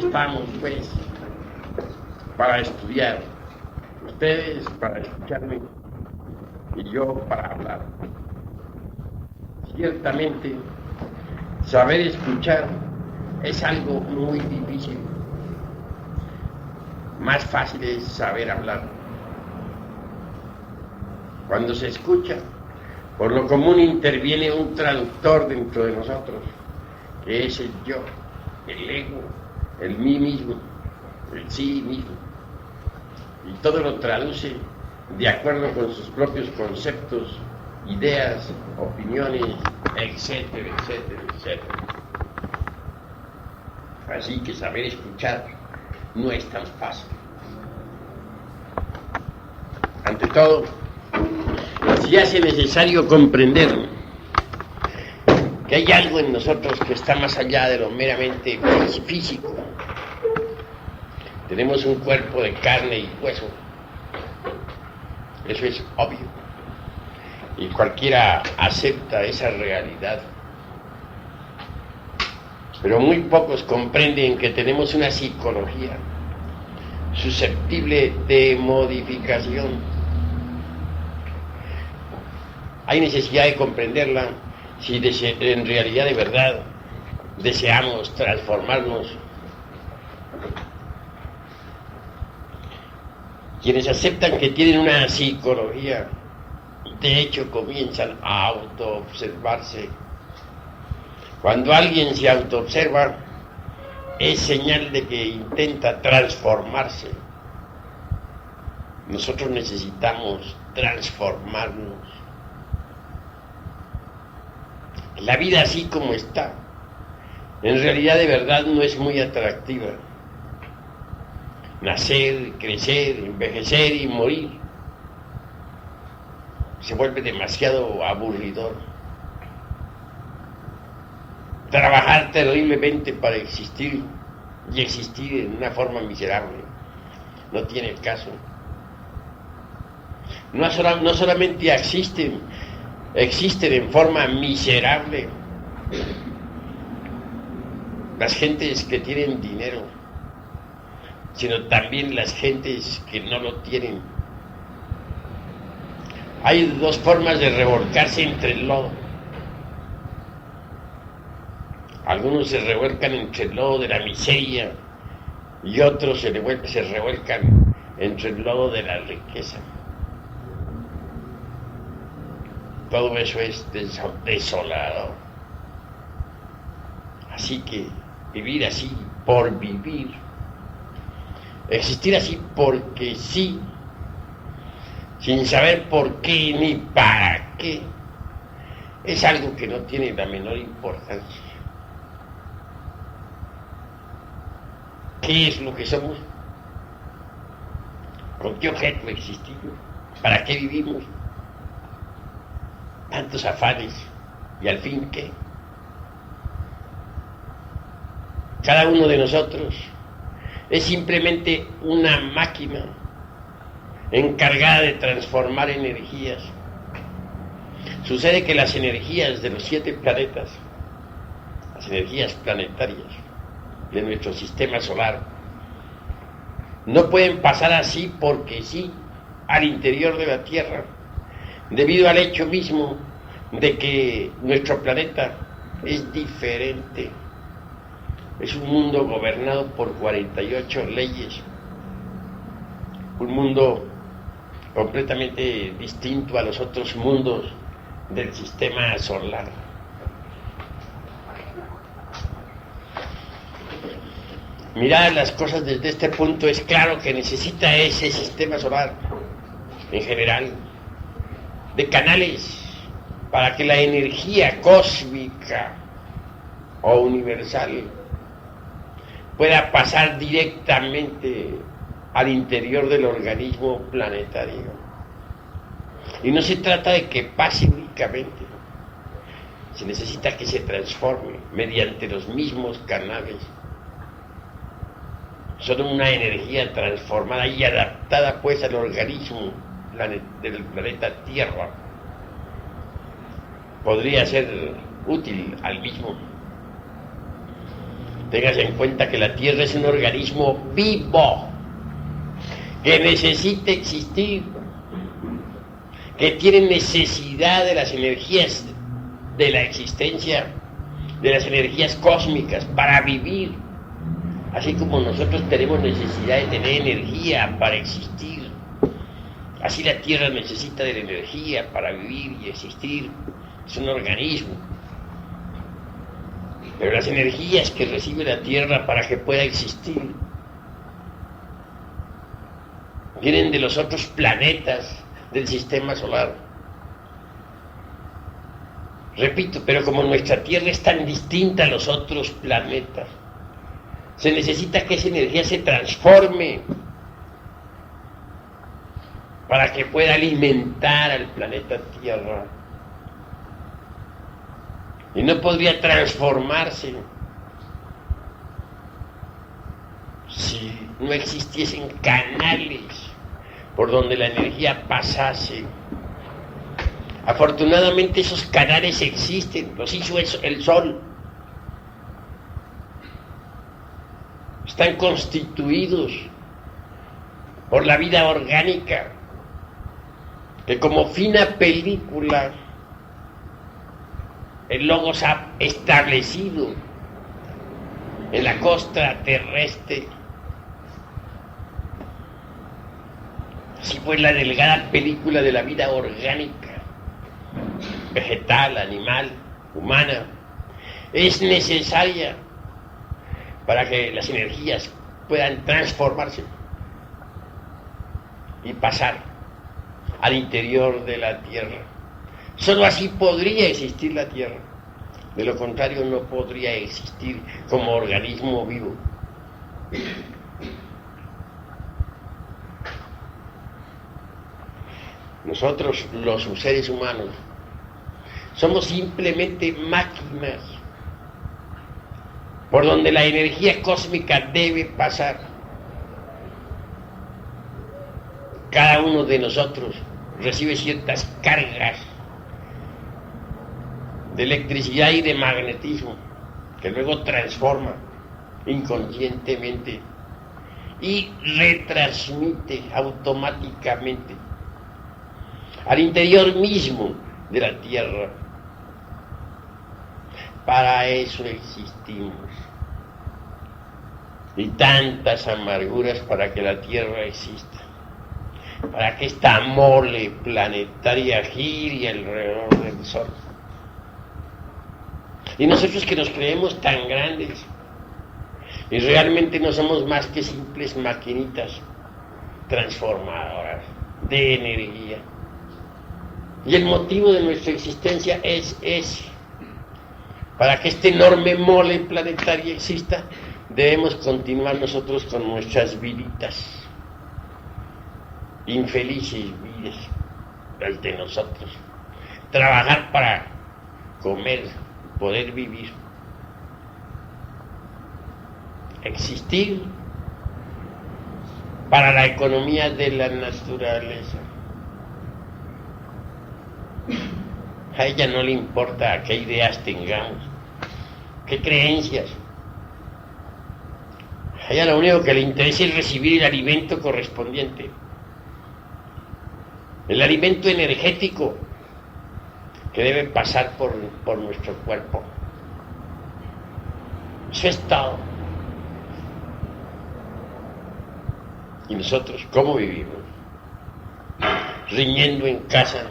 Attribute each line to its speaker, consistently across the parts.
Speaker 1: estamos, pues, para estudiar. Ustedes para escucharme y yo para hablar. Ciertamente, saber escuchar es algo muy difícil. Más fácil es saber hablar. Cuando se escucha, por lo común interviene un traductor dentro de nosotros, que es el yo, el ego, el mí mismo, el sí mismo. Y todo lo traduce de acuerdo con sus propios conceptos, ideas, opiniones, etcétera, etcétera, etcétera. Así que saber escuchar no es tan fácil. Ante todo, se hace necesario comprender que hay algo en nosotros que está más allá de lo meramente físico. Tenemos un cuerpo de carne y hueso. Eso es obvio. Y cualquiera acepta esa realidad. Pero muy pocos comprenden que tenemos una psicología susceptible de modificación. Hay necesidad de comprenderla si en realidad de verdad deseamos transformarnos. Quienes aceptan que tienen una psicología, de hecho comienzan a autoobservarse. Cuando alguien se autoobserva, es señal de que intenta transformarse. Nosotros necesitamos transformarnos. La vida así como está, en realidad de verdad no es muy atractiva. Nacer, crecer, envejecer y morir se vuelve demasiado aburridor. Trabajar terriblemente para existir y existir en una forma miserable no tiene caso. No solamente existen en forma miserable las gentes que tienen dinero, sino también las gentes que no lo tienen. Hay dos formas de revolcarse entre el lodo. Algunos se revuelcan entre el lodo de la miseria y otros se revuelcan entre el lodo de la riqueza. Todo eso es desolador. Así que vivir así por vivir, existir así porque sí, sin saber por qué ni para qué, es algo que no tiene la menor importancia. ¿Qué es lo que somos? ¿Con qué objeto existimos? ¿Para qué vivimos? Tantos afanes, ¿y al fin qué? Cada uno de nosotros es simplemente una máquina encargada de transformar energías. Sucede que las energías de los 7 planetas, las energías planetarias de nuestro sistema solar, no pueden pasar así porque sí al interior de la Tierra, debido al hecho mismo de que nuestro planeta es diferente. Es un mundo gobernado por 48 leyes, un mundo completamente distinto a los otros mundos del sistema solar. Mirar las cosas desde este punto, es claro que necesita ese sistema solar en general de canales para que la energía cósmica o universal pueda pasar directamente al interior del organismo planetario. Y no se trata de que pase únicamente, se necesita que se transforme mediante los mismos canales. Son una energía transformada y adaptada pues al organismo del planeta Tierra. Podría ser útil al mismo. Tengas en cuenta que la Tierra es un organismo vivo, que necesita existir, que tiene necesidad de las energías de la existencia, de las energías cósmicas para vivir, así como nosotros tenemos necesidad de tener energía para existir. Así la Tierra necesita de la energía para vivir y existir. Es un organismo. Pero las energías que recibe la Tierra para que pueda existir vienen de los otros planetas del sistema solar. Repito, pero como nuestra Tierra es tan distinta a los otros planetas, se necesita que esa energía se transforme para que pueda alimentar al planeta Tierra. Y no podría transformarse si no existiesen canales por donde la energía pasase. Afortunadamente esos canales existen, los hizo el Sol. Están constituidos por la vida orgánica, que como fina película el Logos ha establecido en la costa terrestre. Así fue la delgada película de la vida orgánica, vegetal, animal, humana. Es necesaria para que las energías puedan transformarse y pasar al interior de la Tierra. Solo así podría existir la Tierra. De lo contrario, no podría existir como organismo vivo. Nosotros, los seres humanos, somos simplemente máquinas por donde la energía cósmica debe pasar. Cada uno de nosotros recibe ciertas cargas de electricidad y de magnetismo que luego transforma inconscientemente y retransmite automáticamente al interior mismo de la Tierra. Para eso existimos. Y tantas amarguras para que la Tierra exista, para que esta mole planetaria gire alrededor del Sol. Y nosotros que nos creemos tan grandes, y realmente no somos más que simples maquinitas transformadoras de energía. Y el motivo de nuestra existencia es ese. Para que este enorme mole planetaria exista, debemos continuar nosotros con nuestras viditas, infelices vidas, las de nosotros. Trabajar para comer, poder vivir. Existir para la economía de la naturaleza. A ella no le importa qué ideas tengamos, qué creencias. A ella lo único que le interesa es recibir el alimento correspondiente, el alimento energético que debe pasar por nuestro cuerpo. Eso es todo. ¿Y nosotros cómo vivimos? Riñendo en casa,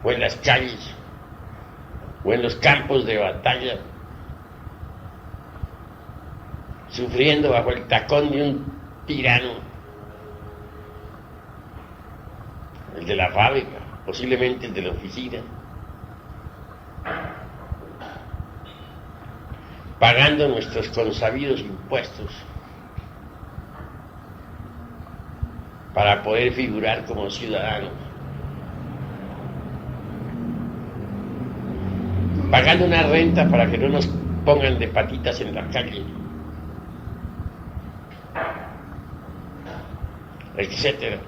Speaker 1: o en las calles, o en los campos de batalla, sufriendo bajo el tacón de un tirano, el de la fábrica, posiblemente el de la oficina, pagando nuestros consabidos impuestos para poder figurar como ciudadanos, pagando una renta para que no nos pongan de patitas en la calle, etcétera.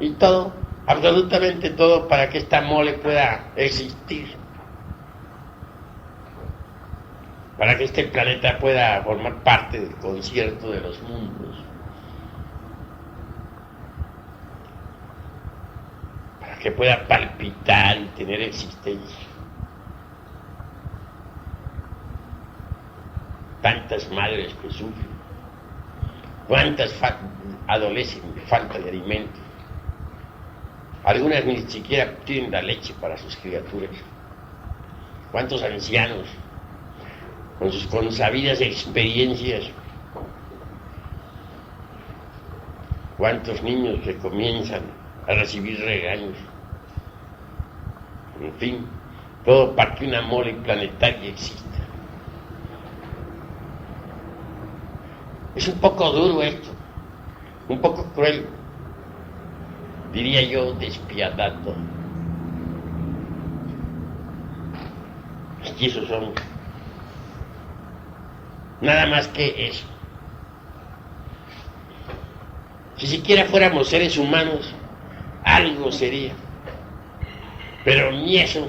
Speaker 1: Y todo, absolutamente todo, para que esta mole pueda existir. para que este planeta pueda formar parte del concierto de los mundos, para que pueda palpitar y tener existencia. Tantas madres que sufren, cuántas adolecen de falta de alimento, algunas ni siquiera tienen la leche para sus criaturas, cuántos ancianos con sus consabidas experiencias, cuántos niños que comienzan a recibir regaños, en fin, todo para que una mole planetaria exista. Es un poco duro esto, un poco cruel, diría yo, despiadado. Y esos son nada más que eso. Si siquiera fuéramos seres humanos, algo sería. Pero ni eso.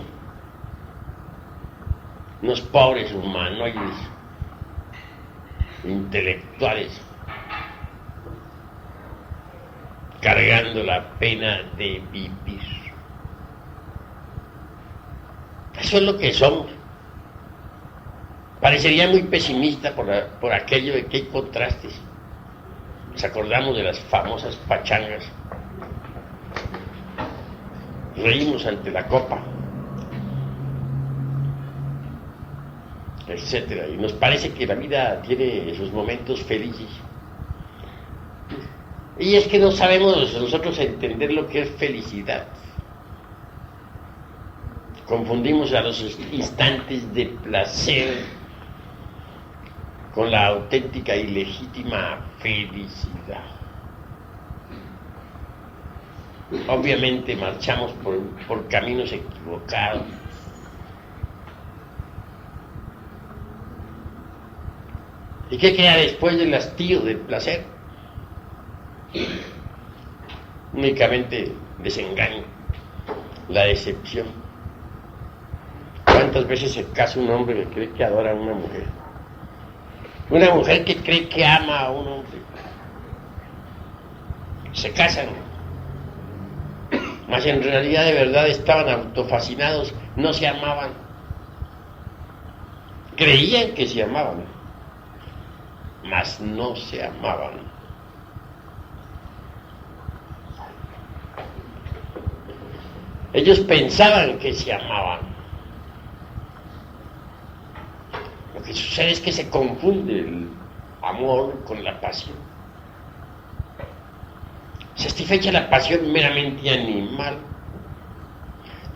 Speaker 1: Unos pobres humanoides, intelectuales, cargando la pena de vivir. Eso es lo que somos. Parecería muy pesimista por aquello de que hay contrastes. Nos acordamos de las famosas pachangas. Reímos ante la copa, etcétera, y nos parece que la vida tiene esos momentos felices. Y es que no sabemos nosotros entender lo que es felicidad. Confundimos a los instantes de placer con la auténtica y legítima felicidad. Obviamente marchamos por caminos equivocados. ¿Y qué queda después del hastío del placer? Únicamente desengaño, la decepción. ¿Cuántas veces se casa un hombre que cree que adora a una mujer? Una mujer que cree que ama a un hombre. Se casan, mas en realidad de verdad estaban autofascinados, no se amaban. Creían que se amaban, mas no se amaban. Ellos pensaban que se amaban. Lo que sucede es que se confunde el amor con la pasión. Satisfecha la pasión meramente animal.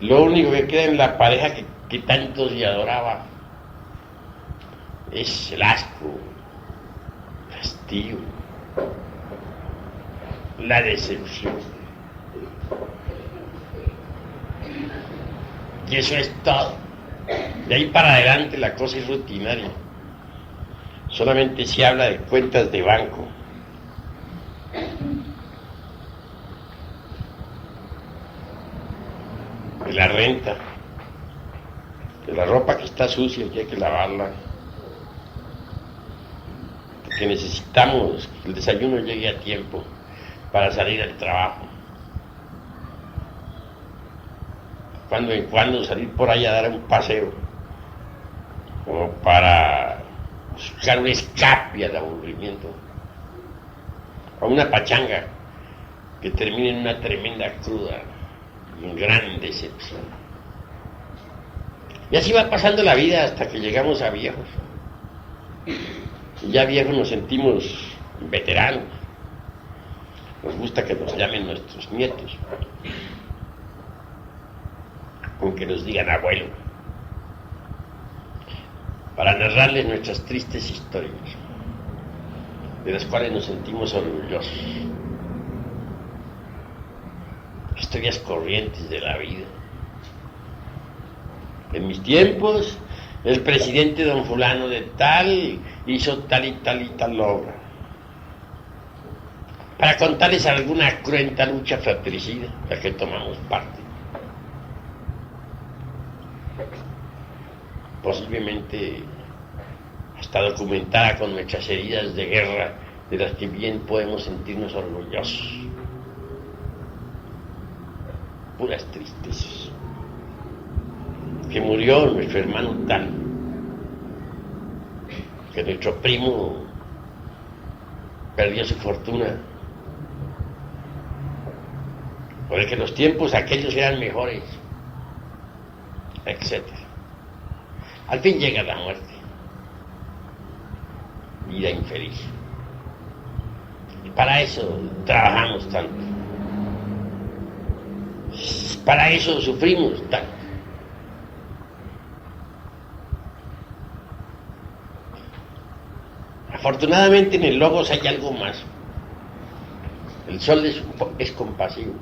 Speaker 1: Lo único que queda en la pareja que tanto se adoraba es el asco, el hastío, la decepción. Y eso es todo. De ahí para adelante la cosa es rutinaria. Solamente se habla de cuentas de banco. De la renta. De la ropa que está sucia y que hay que lavarla. De que necesitamos que el desayuno llegue a tiempo para salir al trabajo. Cuando en cuando salir por ahí a dar un paseo, como para buscar un escape al aburrimiento, a una pachanga que termine en una tremenda cruda y en gran decepción. Y así va pasando la vida hasta que llegamos a viejos. Y ya viejos nos sentimos veteranos. Nos gusta que nos llamen nuestros nietos, aunque nos digan abuelo, para narrarles nuestras tristes historias, de las cuales nos sentimos orgullosos. Historias corrientes de la vida. En mis tiempos, el presidente don fulano de tal hizo tal y tal obra. Para contarles alguna cruenta lucha fratricida a la que tomamos parte. Posiblemente Está documentada con nuestras heridas de guerra, de las que bien podemos sentirnos orgullosos. Puras tristezas. Que murió nuestro hermano tal, que nuestro primo perdió su fortuna, porque los tiempos aquellos eran mejores, etc. Al fin llega la muerte, vida infeliz. Y para eso trabajamos tanto, para eso sufrimos tanto. Afortunadamente en el Logos hay algo más. El sol es compasivo.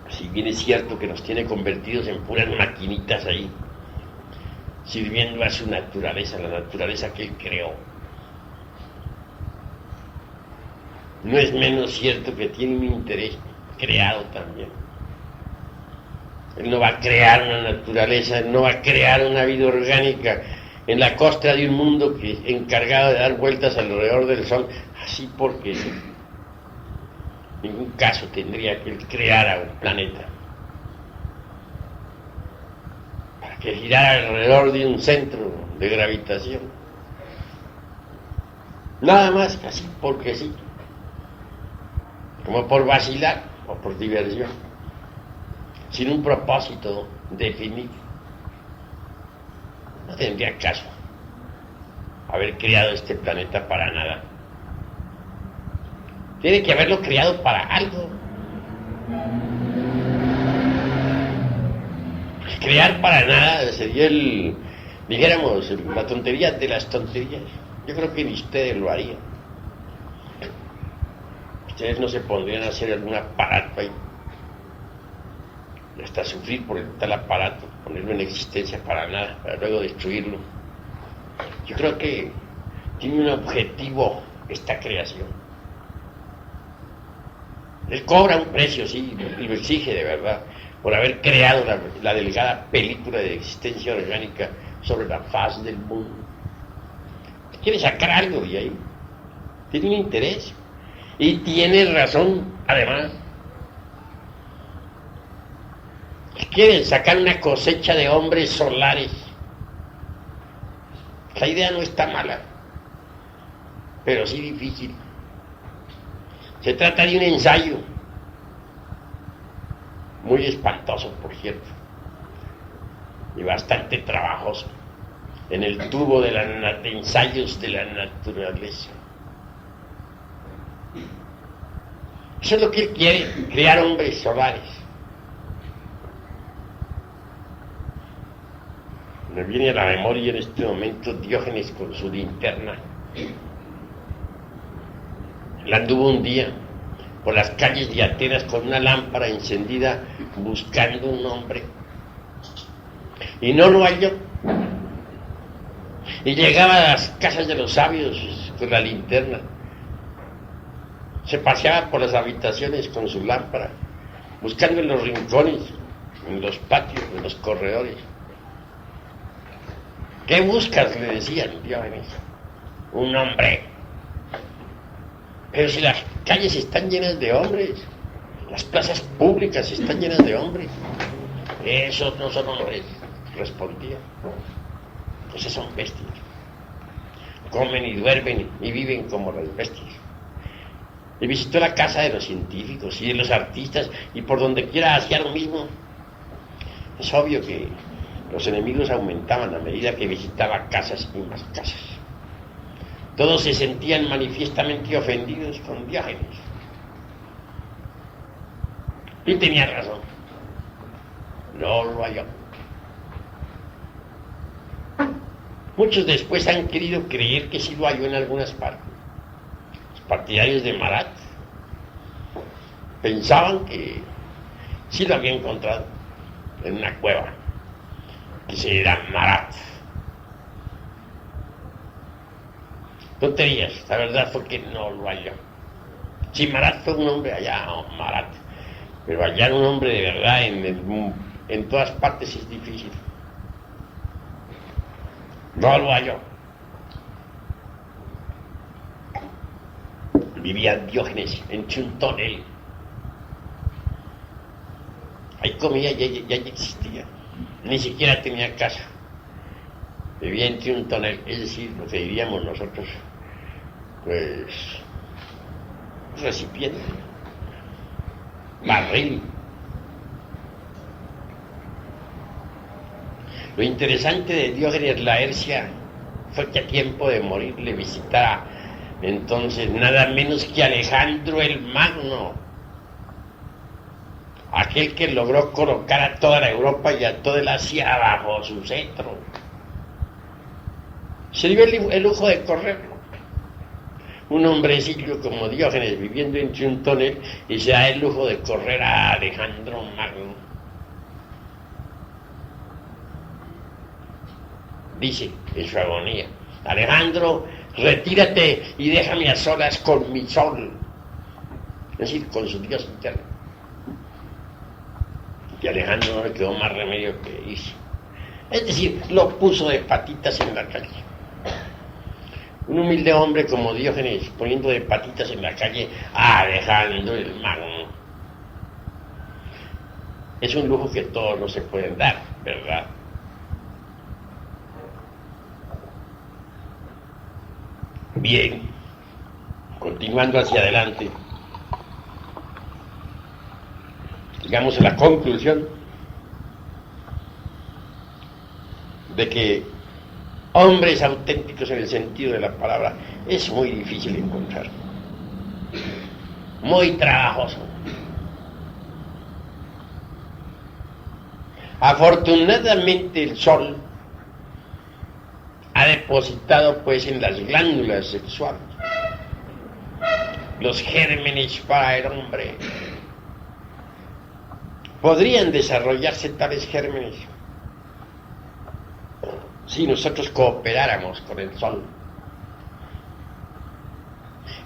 Speaker 1: Si bien es cierto que nos tiene convertidos en puras maquinitas ahí, sirviendo a su naturaleza, la naturaleza que él creó. No es menos cierto que tiene un interés creado también. Él no va a crear una naturaleza, él no va a crear una vida orgánica en la costra de un mundo que es encargado de dar vueltas alrededor del sol, así porque en ningún caso tendría que él crear un planeta para que girara alrededor de un centro de gravitación. Nada más, así porque sí, como por vacilar o por diversión, sin un propósito definido. No tendría caso haber creado este planeta para nada. Tiene que haberlo creado para algo. Crear para nada sería dijéramos, la tontería de las tonterías. Yo creo que ni ustedes lo harían. Ustedes no se pondrían a hacer algún aparato ahí, hasta sufrir por el tal aparato, ponerlo en existencia para nada, para luego destruirlo. Yo creo que tiene un objetivo esta creación. Él cobra un precio, sí, y lo exige de verdad, por haber creado la delgada película de existencia orgánica sobre la faz del mundo. Quiere sacar algo de ahí, tiene un interés, y tiene razón, además. Quieren sacar una cosecha de hombres solares. La idea no está mala, pero sí difícil. Se trata de un ensayo, muy espantoso, por cierto, y bastante trabajoso, en el tubo de ensayos de la naturaleza. Eso es lo que él quiere, crear hombres solares. Me viene a la memoria en este momento Diógenes con su linterna. Él anduvo un día por las calles de Atenas con una lámpara encendida buscando un hombre y no lo halló. Y llegaba a las casas de los sabios con la linterna. Se paseaba por las habitaciones con su lámpara, buscando en los rincones, en los patios, en los corredores. ¿Qué buscas?, le decían Diógenes. Un hombre. Pero si las calles están llenas de hombres, las plazas públicas están llenas de hombres. Esos no son hombres, respondía. Esos son bestias. Comen y duermen y viven como las bestias. Y visitó la casa de los científicos y de los artistas, y por donde quiera hacía lo mismo. Es obvio que los enemigos aumentaban a medida que visitaba casas y más casas. Todos se sentían manifiestamente ofendidos con Diógenes. Y tenía razón. No lo halló. Muchos después han querido creer que sí lo halló en algunas partes. Los partidarios de Marat pensaban que sí lo había encontrado en una cueva, que se era Marat. Tonterías, la verdad fue que no lo halló. Si Marat fue un hombre allá, no, Marat, pero hallar un hombre de verdad en todas partes es difícil. No lo halló. Vivía Diógenes entre un tonel. Ahí comía, ya existía. Ni siquiera tenía casa. Vivía entre un tonel, es decir, lo que diríamos nosotros, pues, recipiente, barril. Lo interesante de Diógenes Laercia fue que a tiempo de morir le visitara entonces nada menos que Alejandro el Magno, aquel que logró colocar a toda la Europa y a toda el Asia bajo su cetro. Se dio el lujo de correrlo. Un hombrecillo como Diógenes viviendo entre un tonel y se da el lujo de correr a Alejandro Magno. Dice en su agonía: Alejandro, retírate y déjame a solas con mi sol, es decir, con su Dios interno. Y Alejandro no le quedó más remedio que irse. Es decir, lo puso de patitas en la calle. Un humilde hombre como Diógenes poniendo de patitas en la calle a Alejandro el Magno. Es un lujo que todos no se pueden dar, ¿verdad? Bien, continuando hacia adelante, llegamos a la conclusión de que hombres auténticos en el sentido de la palabra es muy difícil encontrar, muy trabajoso. Afortunadamente el sol ha depositado pues en las glándulas sexuales los gérmenes para el hombre. Podrían desarrollarse tales gérmenes si nosotros cooperáramos con el sol.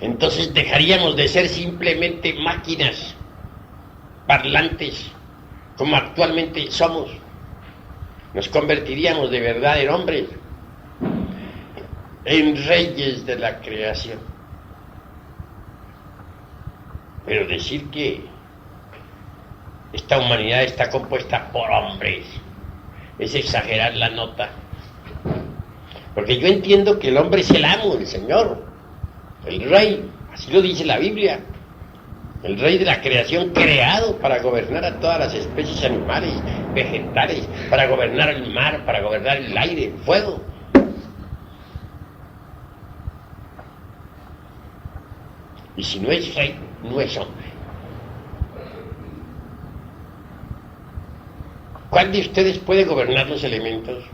Speaker 1: Entonces dejaríamos de ser simplemente máquinas parlantes como actualmente somos. Nos convertiríamos de verdad en hombres, en reyes de la creación. Pero decir que esta humanidad está compuesta por hombres es exagerar la nota. Porque yo entiendo que el hombre es el amo, el señor, el rey, así lo dice la Biblia, el rey de la creación creado para gobernar a todas las especies animales, vegetales, para gobernar el mar, para gobernar el aire, el fuego. Y si no es rey, no es hombre. ¿Cuál de ustedes puede gobernar los elementos?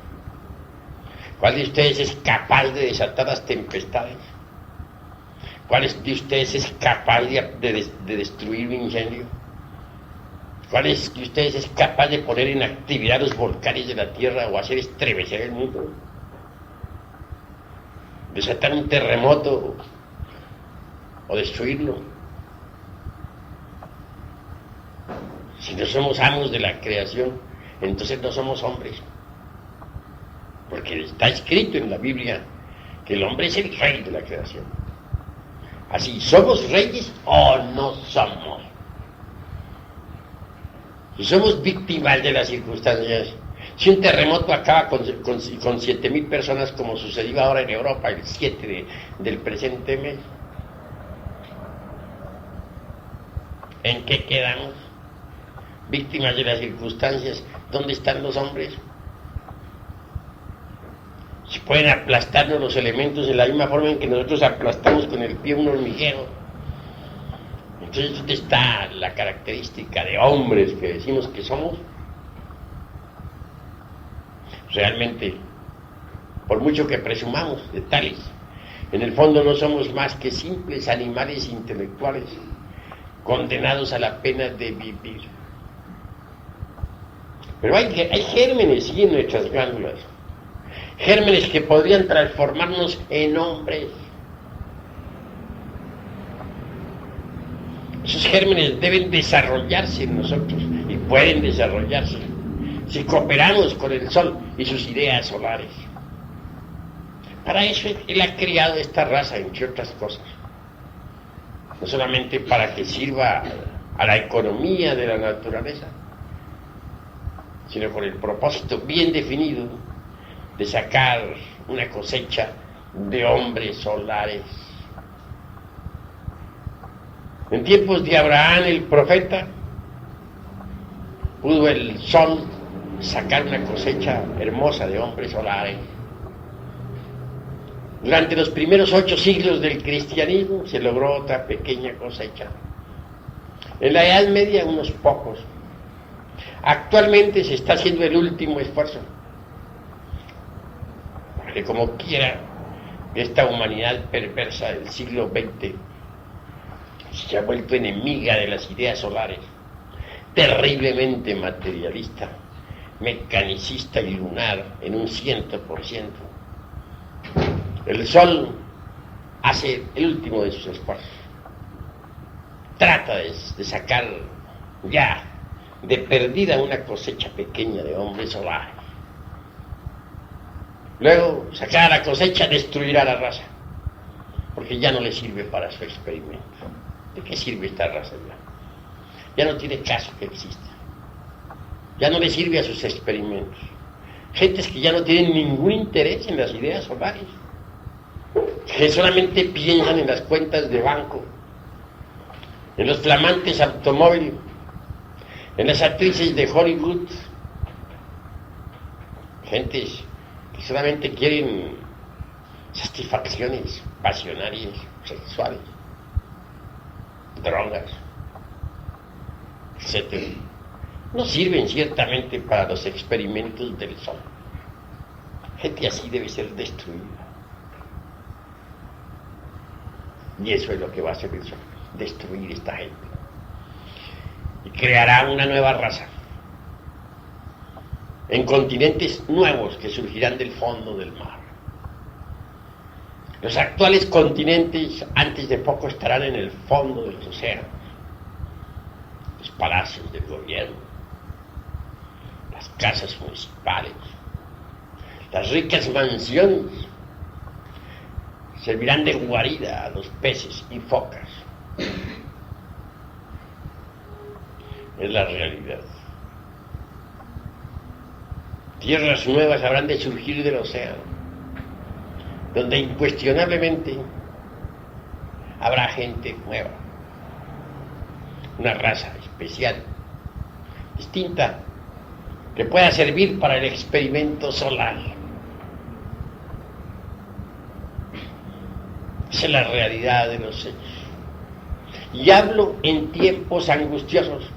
Speaker 1: ¿Cuál de ustedes es capaz de desatar las tempestades? ¿Cuál de ustedes es capaz de destruir un incendio? ¿Cuál de ustedes es capaz de poner en actividad los volcanes de la tierra o hacer estremecer el mundo? ¿Desatar un terremoto o destruirlo? Si no somos amos de la creación, entonces no somos hombres. Porque está escrito en la Biblia que el hombre es el rey de la creación. Así, ¿somos reyes o no somos? Si somos víctimas de las circunstancias, si un terremoto acaba con 7,000 personas como sucedió ahora en Europa el 7 del presente mes, ¿en qué quedamos? Víctimas de las circunstancias. ¿Dónde están los hombres? Si pueden aplastarnos los elementos de la misma forma en que nosotros aplastamos con el pie un hormiguero, entonces ¿dónde está la característica de hombres que decimos que somos? Realmente, por mucho que presumamos de tales, en el fondo no somos más que simples animales intelectuales condenados a la pena de vivir. Pero hay gérmenes, sí, en nuestras glándulas. Gérmenes que podrían transformarnos en hombres. Esos gérmenes deben desarrollarse en nosotros y pueden desarrollarse si cooperamos con el sol y sus ideas solares. Para eso Él ha creado esta raza, entre otras cosas. No solamente para que sirva a la economía de la naturaleza, sino con el propósito bien definido de sacar una cosecha de hombres solares. En tiempos de Abraham el profeta, pudo el sol sacar una cosecha hermosa de hombres solares. Durante los primeros 8 siglos del cristianismo se logró otra pequeña cosecha. En la Edad Media unos pocos. Actualmente se está haciendo el último esfuerzo. Porque como quiera, esta humanidad perversa del siglo XX se ha vuelto enemiga de las ideas solares, terriblemente materialista, mecanicista y lunar en un 100%. El sol hace el último de sus esfuerzos. Trata de sacar ya de perdida una cosecha pequeña de hombres solares. Luego, sacar la cosecha destruirá la raza, porque ya no le sirve para su experimento. ¿De qué sirve esta raza ya? Ya no tiene caso que exista. Ya no le sirve a sus experimentos. Gentes que ya no tienen ningún interés en las ideas solares, que solamente piensan en las cuentas de banco, en los flamantes automóviles, en las actrices de Hollywood, gentes que solamente quieren satisfacciones pasionarias, sexuales, drogas, etc. No sirven ciertamente para los experimentos del sol. Gente así debe ser destruida. Y eso es lo que va a hacer el sol, destruir esta gente. Y creará una nueva raza, en continentes nuevos que surgirán del fondo del mar. Los actuales continentes antes de poco estarán en el fondo de los océanos. Los palacios del gobierno, las casas municipales, las ricas mansiones servirán de guarida a los peces y focas. Es la realidad. Tierras nuevas habrán de surgir del océano, donde incuestionablemente habrá gente nueva, una raza especial, distinta, que pueda servir para el experimento solar. Esa es la realidad de los hechos. Y hablo en tiempos angustiosos,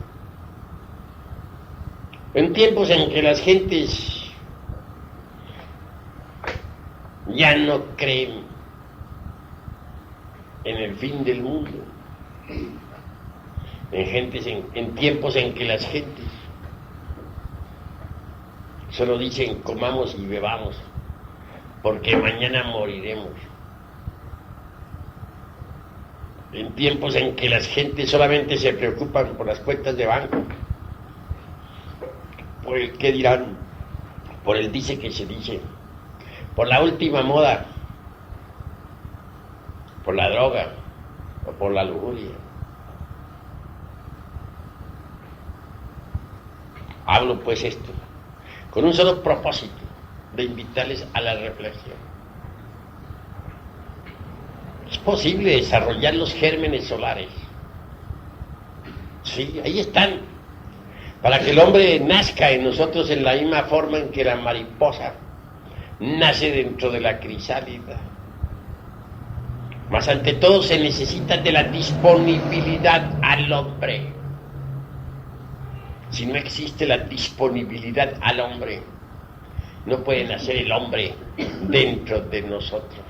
Speaker 1: en tiempos en que las gentes ya no creen en el fin del mundo, en tiempos en que las gentes solo dicen comamos y bebamos, porque mañana moriremos. En tiempos en que las gentes solamente se preocupan por las cuentas de banco, por el qué dirán, por el dice que se dice, por la última moda, por la droga o por la lujuria. Hablo pues esto con un solo propósito, de invitarles a la reflexión. Es posible desarrollar los gérmenes solares. Sí, ahí están. Para que el hombre nazca en nosotros en la misma forma en que la mariposa nace dentro de la crisálida. Mas ante todo se necesita de la disponibilidad al hombre. Si no existe la disponibilidad al hombre, no puede nacer el hombre dentro de nosotros.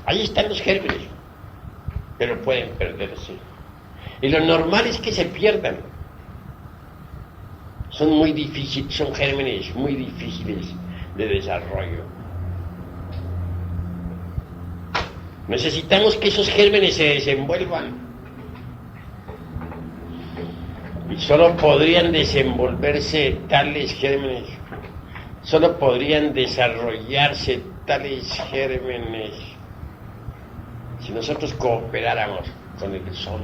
Speaker 1: Ahí están los gérmenes, pero pueden perderse. Y lo normal es que se pierdan. Son muy difíciles, son gérmenes muy difíciles de desarrollo. Necesitamos que esos gérmenes se desenvuelvan. Y solo podrían desenvolverse tales gérmenes solo podrían desarrollarse tales gérmenes si nosotros cooperáramos con el sol.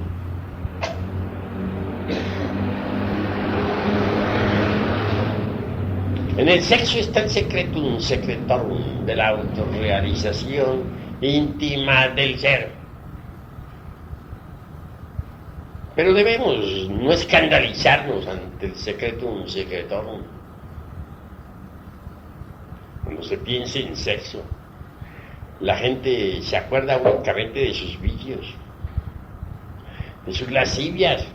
Speaker 1: En el sexo está el secretum secretorum de la autorrealización íntima del ser. Pero debemos no escandalizarnos ante el secretum secretorum. Cuando se piensa en sexo, la gente se acuerda únicamente de sus vicios, de sus lascivias,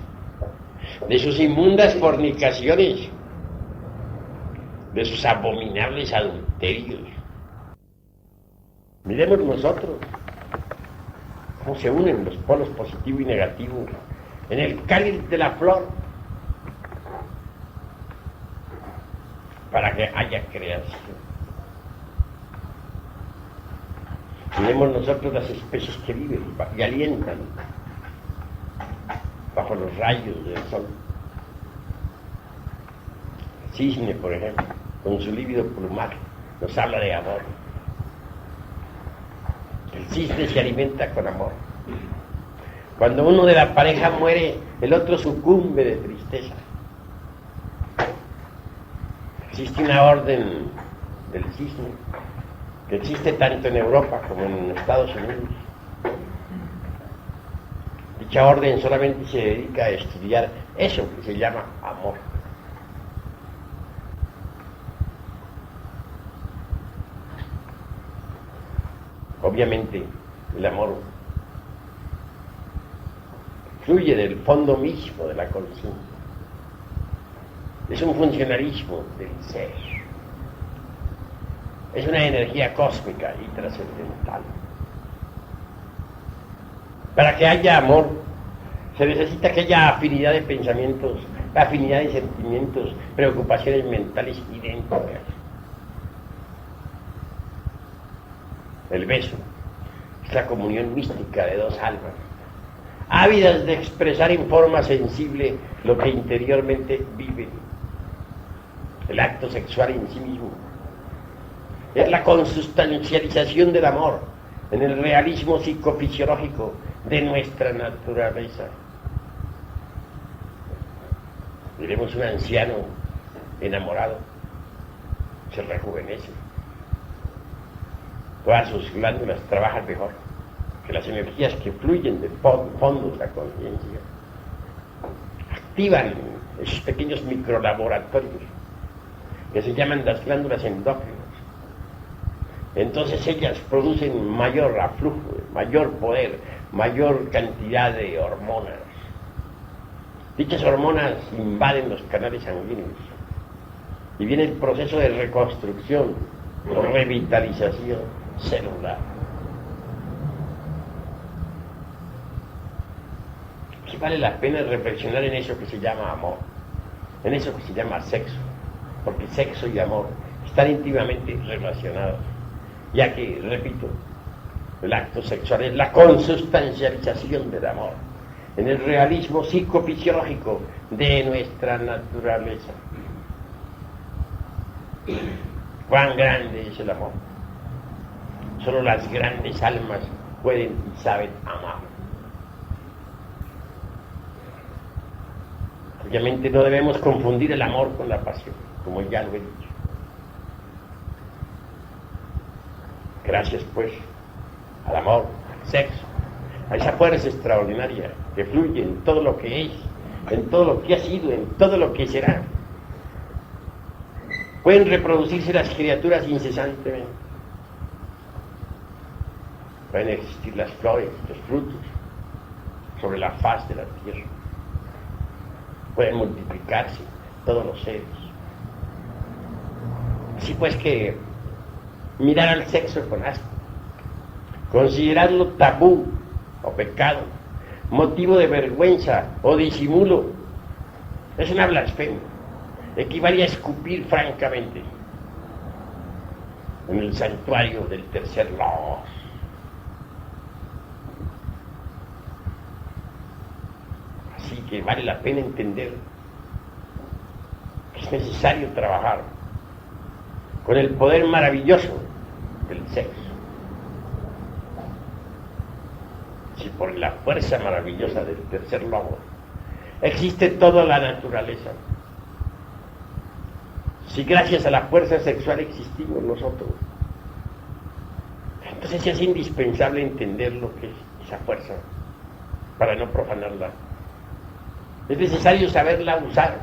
Speaker 1: de sus inmundas fornicaciones, de sus abominables adulterios. Miremos nosotros cómo se unen los polos positivo y negativo en el cáliz de la flor para que haya creación. Miremos nosotros las especies que viven y alientan bajo los rayos del sol. El cisne, por ejemplo, con su lívido plumaje, nos habla de amor. El cisne se alimenta con amor. Cuando uno de la pareja muere, el otro sucumbe de tristeza. Existe una orden del cisne que existe tanto en Europa como en Estados Unidos. Dicha orden solamente se dedica a estudiar eso que se llama amor. Obviamente, el amor fluye del fondo mismo de la conciencia. Es un funcionalismo del ser. Es una energía cósmica y trascendental. Para que haya amor, se necesita que haya afinidad de pensamientos, afinidad de sentimientos, preocupaciones mentales idénticas. El beso es la comunión mística de dos almas, ávidas de expresar en forma sensible lo que interiormente viven. El acto sexual en sí mismo es la consustancialización del amor en el realismo psicofisiológico de nuestra naturaleza. Miremos un anciano enamorado, se rejuvenece. Todas sus glándulas trabajan mejor que las energías que fluyen del fondo de la conciencia. Activan esos pequeños microlaboratorios que se llaman las glándulas endócrinas. Entonces ellas producen mayor aflujo, mayor poder, mayor cantidad de hormonas. Dichas hormonas invaden los canales sanguíneos y viene el proceso de reconstrucción o revitalización celular. Sí vale la pena reflexionar en eso que se llama amor, en eso que se llama sexo, porque sexo y amor están íntimamente relacionados, ya que, repito, el acto sexual es la consustancialización del amor en el realismo psicofisiológico de nuestra naturaleza. ¿Cuán grande es el amor? Solo las grandes almas pueden y saben amar. Obviamente no debemos confundir el amor con la pasión, como ya lo he dicho. Gracias, pues, al amor, al sexo, a esa fuerza extraordinaria que fluye en todo lo que es, en todo lo que ha sido, en todo lo que será. Pueden reproducirse las criaturas incesantemente. Pueden existir las flores, los frutos, sobre la faz de la tierra. Pueden multiplicarse todos los seres. Así pues que mirar al sexo con asco, considerarlo tabú o pecado, motivo de vergüenza o disimulo, es una blasfemia. Equivale a escupir francamente en el santuario del tercer logos. Así que vale la pena entender que es necesario trabajar con el poder maravilloso del sexo. Si por la fuerza maravillosa del tercer lobo existe toda la naturaleza, si gracias a la fuerza sexual existimos nosotros, entonces es indispensable entender lo que es esa fuerza para no profanarla. Es necesario saberla usar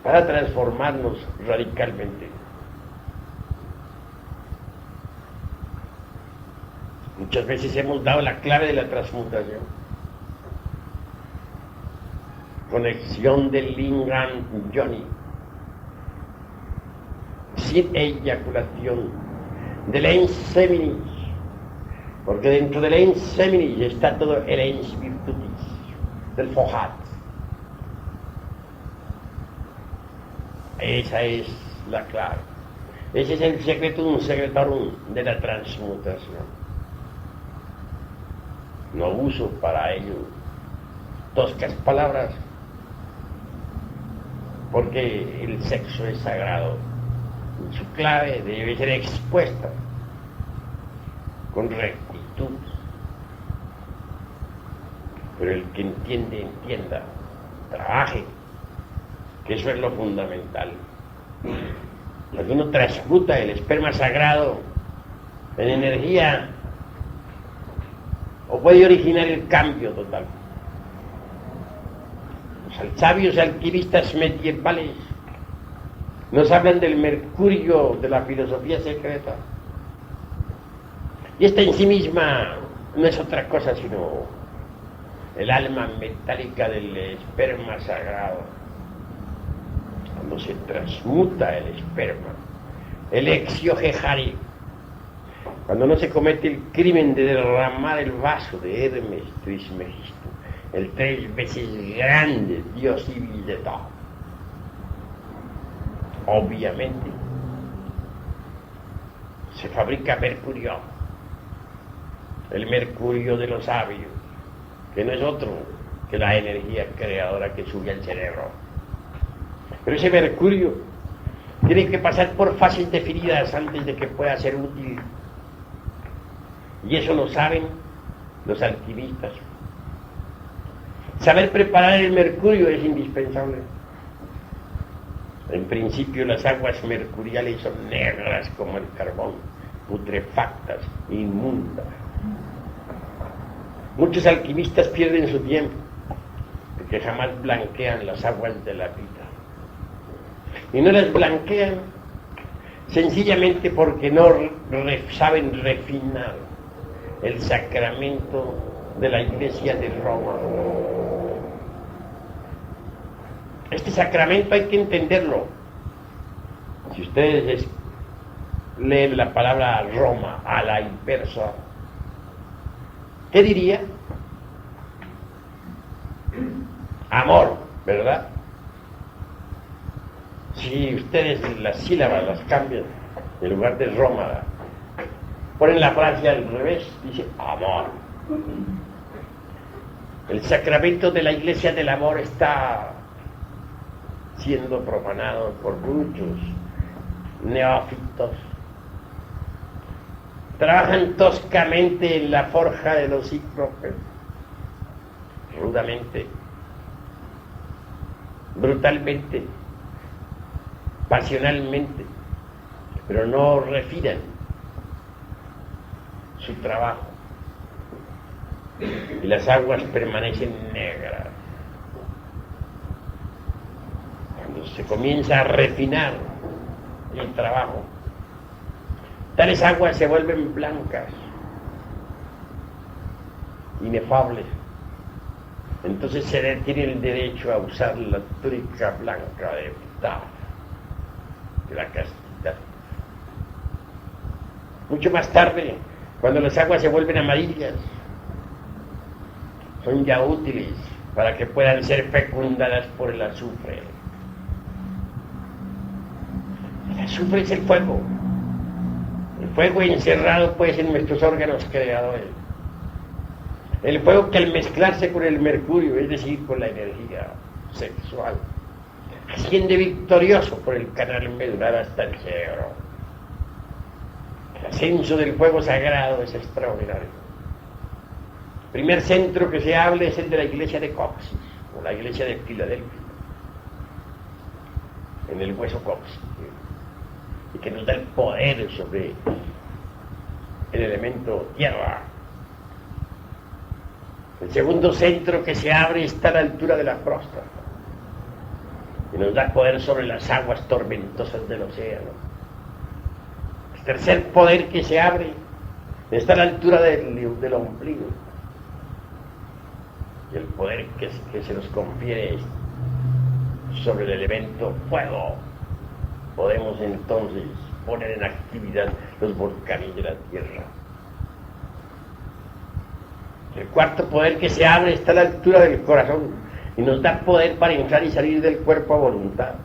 Speaker 1: para transformarnos radicalmente. Muchas veces hemos dado la clave de la transmutación. Conexión del lingam yoni, sin eyaculación, del ens seminis, porque dentro del ens seminis está todo el ens virtutis, del fohat. Esa es la clave. Ese es el secretum secretorum de la transmutación. No uso para ello toscas palabras, porque el sexo es sagrado. Su clave debe ser expuesta con rectitud. Pero el que entiende, entienda, trabaje, que eso es lo fundamental. Cuando uno transmuta el esperma sagrado en energía, o puede originar el cambio total. Los sabios alquimistas medievales nos hablan del mercurio de la filosofía secreta. Y esta en sí misma no es otra cosa sino el alma metálica del esperma sagrado. Cuando se transmuta el esperma, el exiohejari, cuando no se comete el crimen de derramar el vaso de Hermes Trismegisto, el 3 veces grande dios civil de todo. Obviamente se fabrica mercurio, el mercurio de los sabios, que no es otro que la energía creadora que sube al cerebro. Pero ese mercurio tiene que pasar por fases definidas antes de que pueda ser útil. Y eso lo saben los alquimistas. Saber preparar el mercurio es indispensable. En principio las aguas mercuriales son negras como el carbón, putrefactas, inmundas. Muchos alquimistas pierden su tiempo porque jamás blanquean las aguas de la vida. Y no las blanquean sencillamente porque no saben refinar el sacramento de la Iglesia de Roma. Este sacramento hay que entenderlo. Si ustedes leen la palabra Roma a la inversa, ¿qué diría? Amor, ¿verdad? Si ustedes las sílabas las cambian, en lugar de Roma, ponen la frase al revés, dice amor. El sacramento de la Iglesia del amor está siendo profanado por muchos neófitos. Trabajan toscamente en la forja de los cíclopes, rudamente, brutalmente, pasionalmente, pero no refinan su trabajo y las aguas permanecen negras. Cuando se comienza a refinar el trabajo, tales aguas se vuelven blancas, inefables. Entonces se tiene el derecho a usar la túnica blanca de la castidad. Mucho más tarde, cuando las aguas se vuelven amarillas, son ya útiles para que puedan ser fecundadas por el azufre. El azufre es el fuego encerrado pues en nuestros órganos creadores. El fuego que al mezclarse con el mercurio, es decir, con la energía sexual, asciende victorioso por el canal medular hasta el cerebro. El ascenso del fuego sagrado es extraordinario. El primer centro que se habla es el de la iglesia de Coxis, o la iglesia de Filadelfia, en el hueso Coxis, y que nos da el poder sobre el elemento tierra. El segundo centro que se abre está a la altura de la próstata y nos da poder sobre las aguas tormentosas del océano. El tercer poder que se abre está a la altura del ombligo, y el poder que se nos confiere sobre el elemento fuego. Podemos entonces poner en actividad los volcanes de la tierra. El cuarto poder que se abre está a la altura del corazón y nos da poder para entrar y salir del cuerpo a voluntad,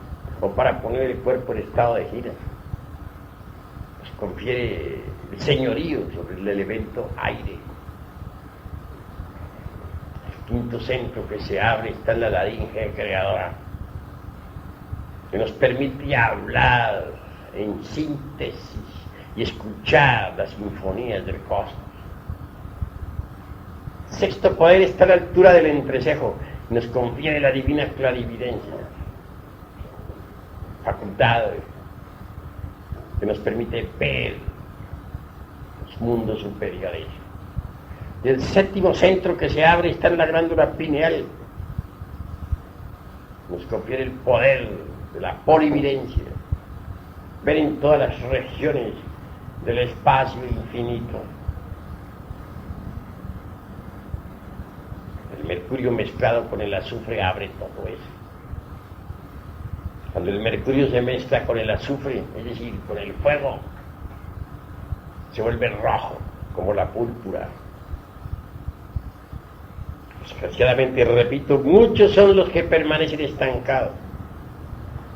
Speaker 1: o para poner el cuerpo en estado de gira. Nos confiere el señorío sobre el elemento aire. El quinto centro que se abre está en la laringe creadora, que nos permite hablar en síntesis y escuchar las sinfonías del cosmos. El sexto poder está a la altura del entrecejo y nos confiere la divina clarividencia, facultad que nos permite ver los mundos superiores. Y el séptimo centro que se abre está en la glándula pineal, nos confiere el poder de la polividencia, ver en todas las regiones del espacio infinito. El mercurio mezclado con el azufre abre todo eso. Cuando el mercurio se mezcla con el azufre, es decir, con el fuego, se vuelve rojo, como la púrpura. Desgraciadamente, repito, muchos son los que permanecen estancados,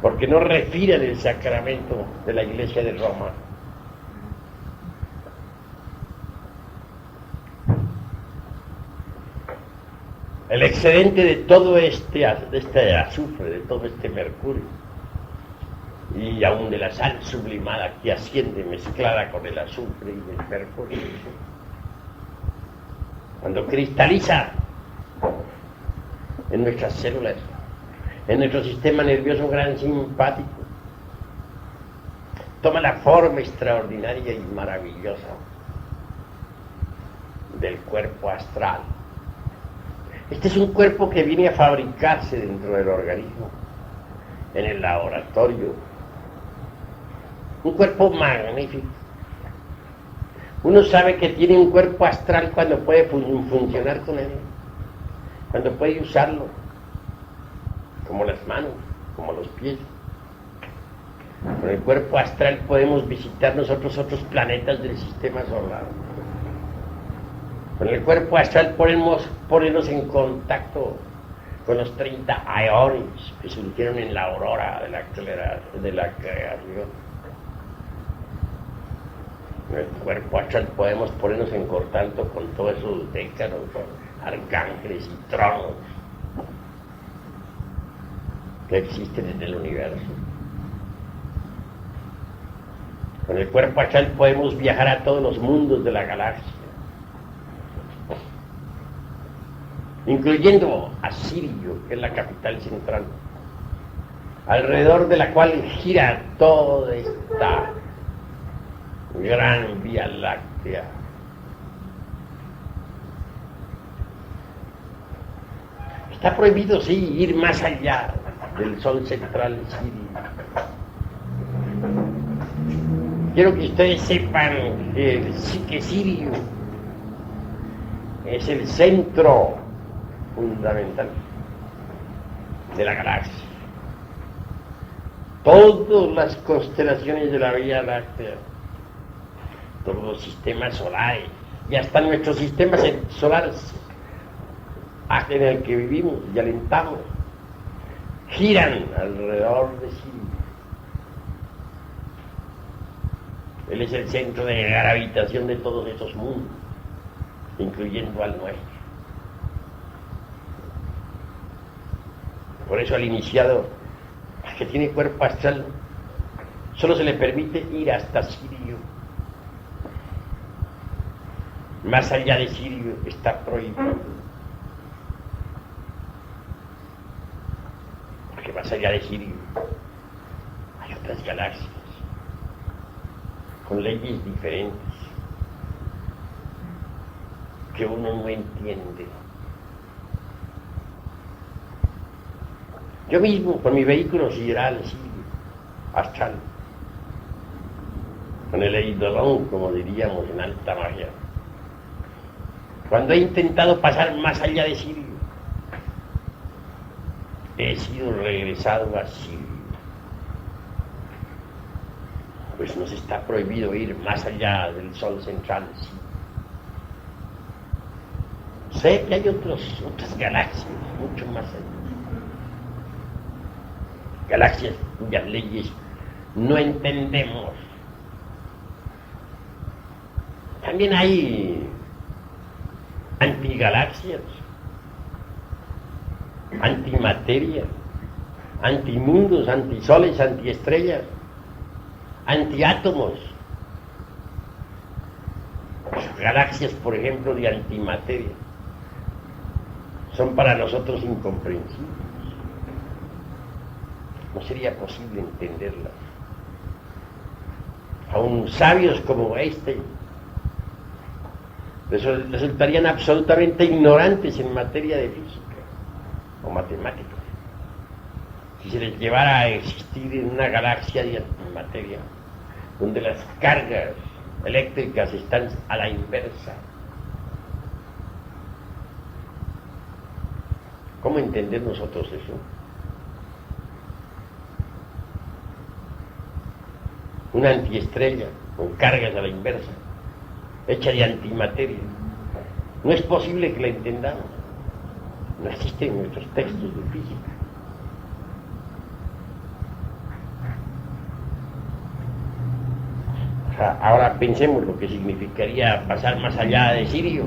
Speaker 1: porque no refieren el sacramento de la Iglesia de Roma. El excedente de todo este azufre, de todo este mercurio, y aún de la sal sublimada que asciende mezclada con el azufre y el mercurio, cuando cristaliza en nuestras células, en nuestro sistema nervioso gran simpático, toma la forma extraordinaria y maravillosa del cuerpo astral. Este es un cuerpo que viene a fabricarse dentro del organismo, en el laboratorio. Un cuerpo magnífico. Uno sabe que tiene un cuerpo astral cuando puede funcionar con él, cuando puede usarlo, como las manos, como los pies. Con el cuerpo astral podemos visitar nosotros otros planetas del sistema solar. Con el cuerpo astral podemos ponernos en contacto con los 30 aeones que surgieron en la aurora de la creación. Con el cuerpo astral podemos ponernos en contacto con todos esos décanos, con arcángeles y tronos que existen en el universo. Con el cuerpo astral podemos viajar a todos los mundos de la galaxia, incluyendo a Sirio, que es la capital central, alrededor de la cual gira toda esta gran Vía Láctea. Está prohibido, sí, ir más allá del Sol central Sirio. Quiero que ustedes sepan que Sirio es el centro fundamental de la galaxia. Todas las constelaciones de la Vía Láctea, todos los sistemas solares, y hasta nuestro sistema solar en el que vivimos y alentamos, giran alrededor de Sirio. Él es el centro de gravitación de todos estos mundos, incluyendo al nuestro. Por eso al iniciado que tiene cuerpo astral, solo se le permite ir hasta Sirio. Más allá de Sirio está prohibido. Porque más allá de Sirio hay otras galaxias con leyes diferentes que uno no entiende. Yo mismo, con mi vehículo sideral, astral, con el eidolon, como diríamos en alta magia, cuando he intentado pasar más allá de Sirio, he sido regresado a Sirio. Pues nos está prohibido ir más allá del Sol central. Sé que hay otras galaxias, mucho más allá. Galaxias cuyas leyes no entendemos. También hay antigalaxias, antimateria, antimundos, antisoles, antiestrellas, antiátomos. Galaxias, por ejemplo, de antimateria, son para nosotros incomprensibles. No sería posible entenderlas. Aún sabios como Einstein resultarían absolutamente ignorantes en materia de física o matemáticas si se les llevara a existir en una galaxia de antimateria donde las cargas eléctricas están a la inversa. ¿Cómo entender nosotros eso? Una antiestrella con cargas a la inversa, hecha de antimateria. No es posible que la entendamos. No existe en nuestros textos de física. O sea, ahora pensemos lo que significaría pasar más allá de Sirio.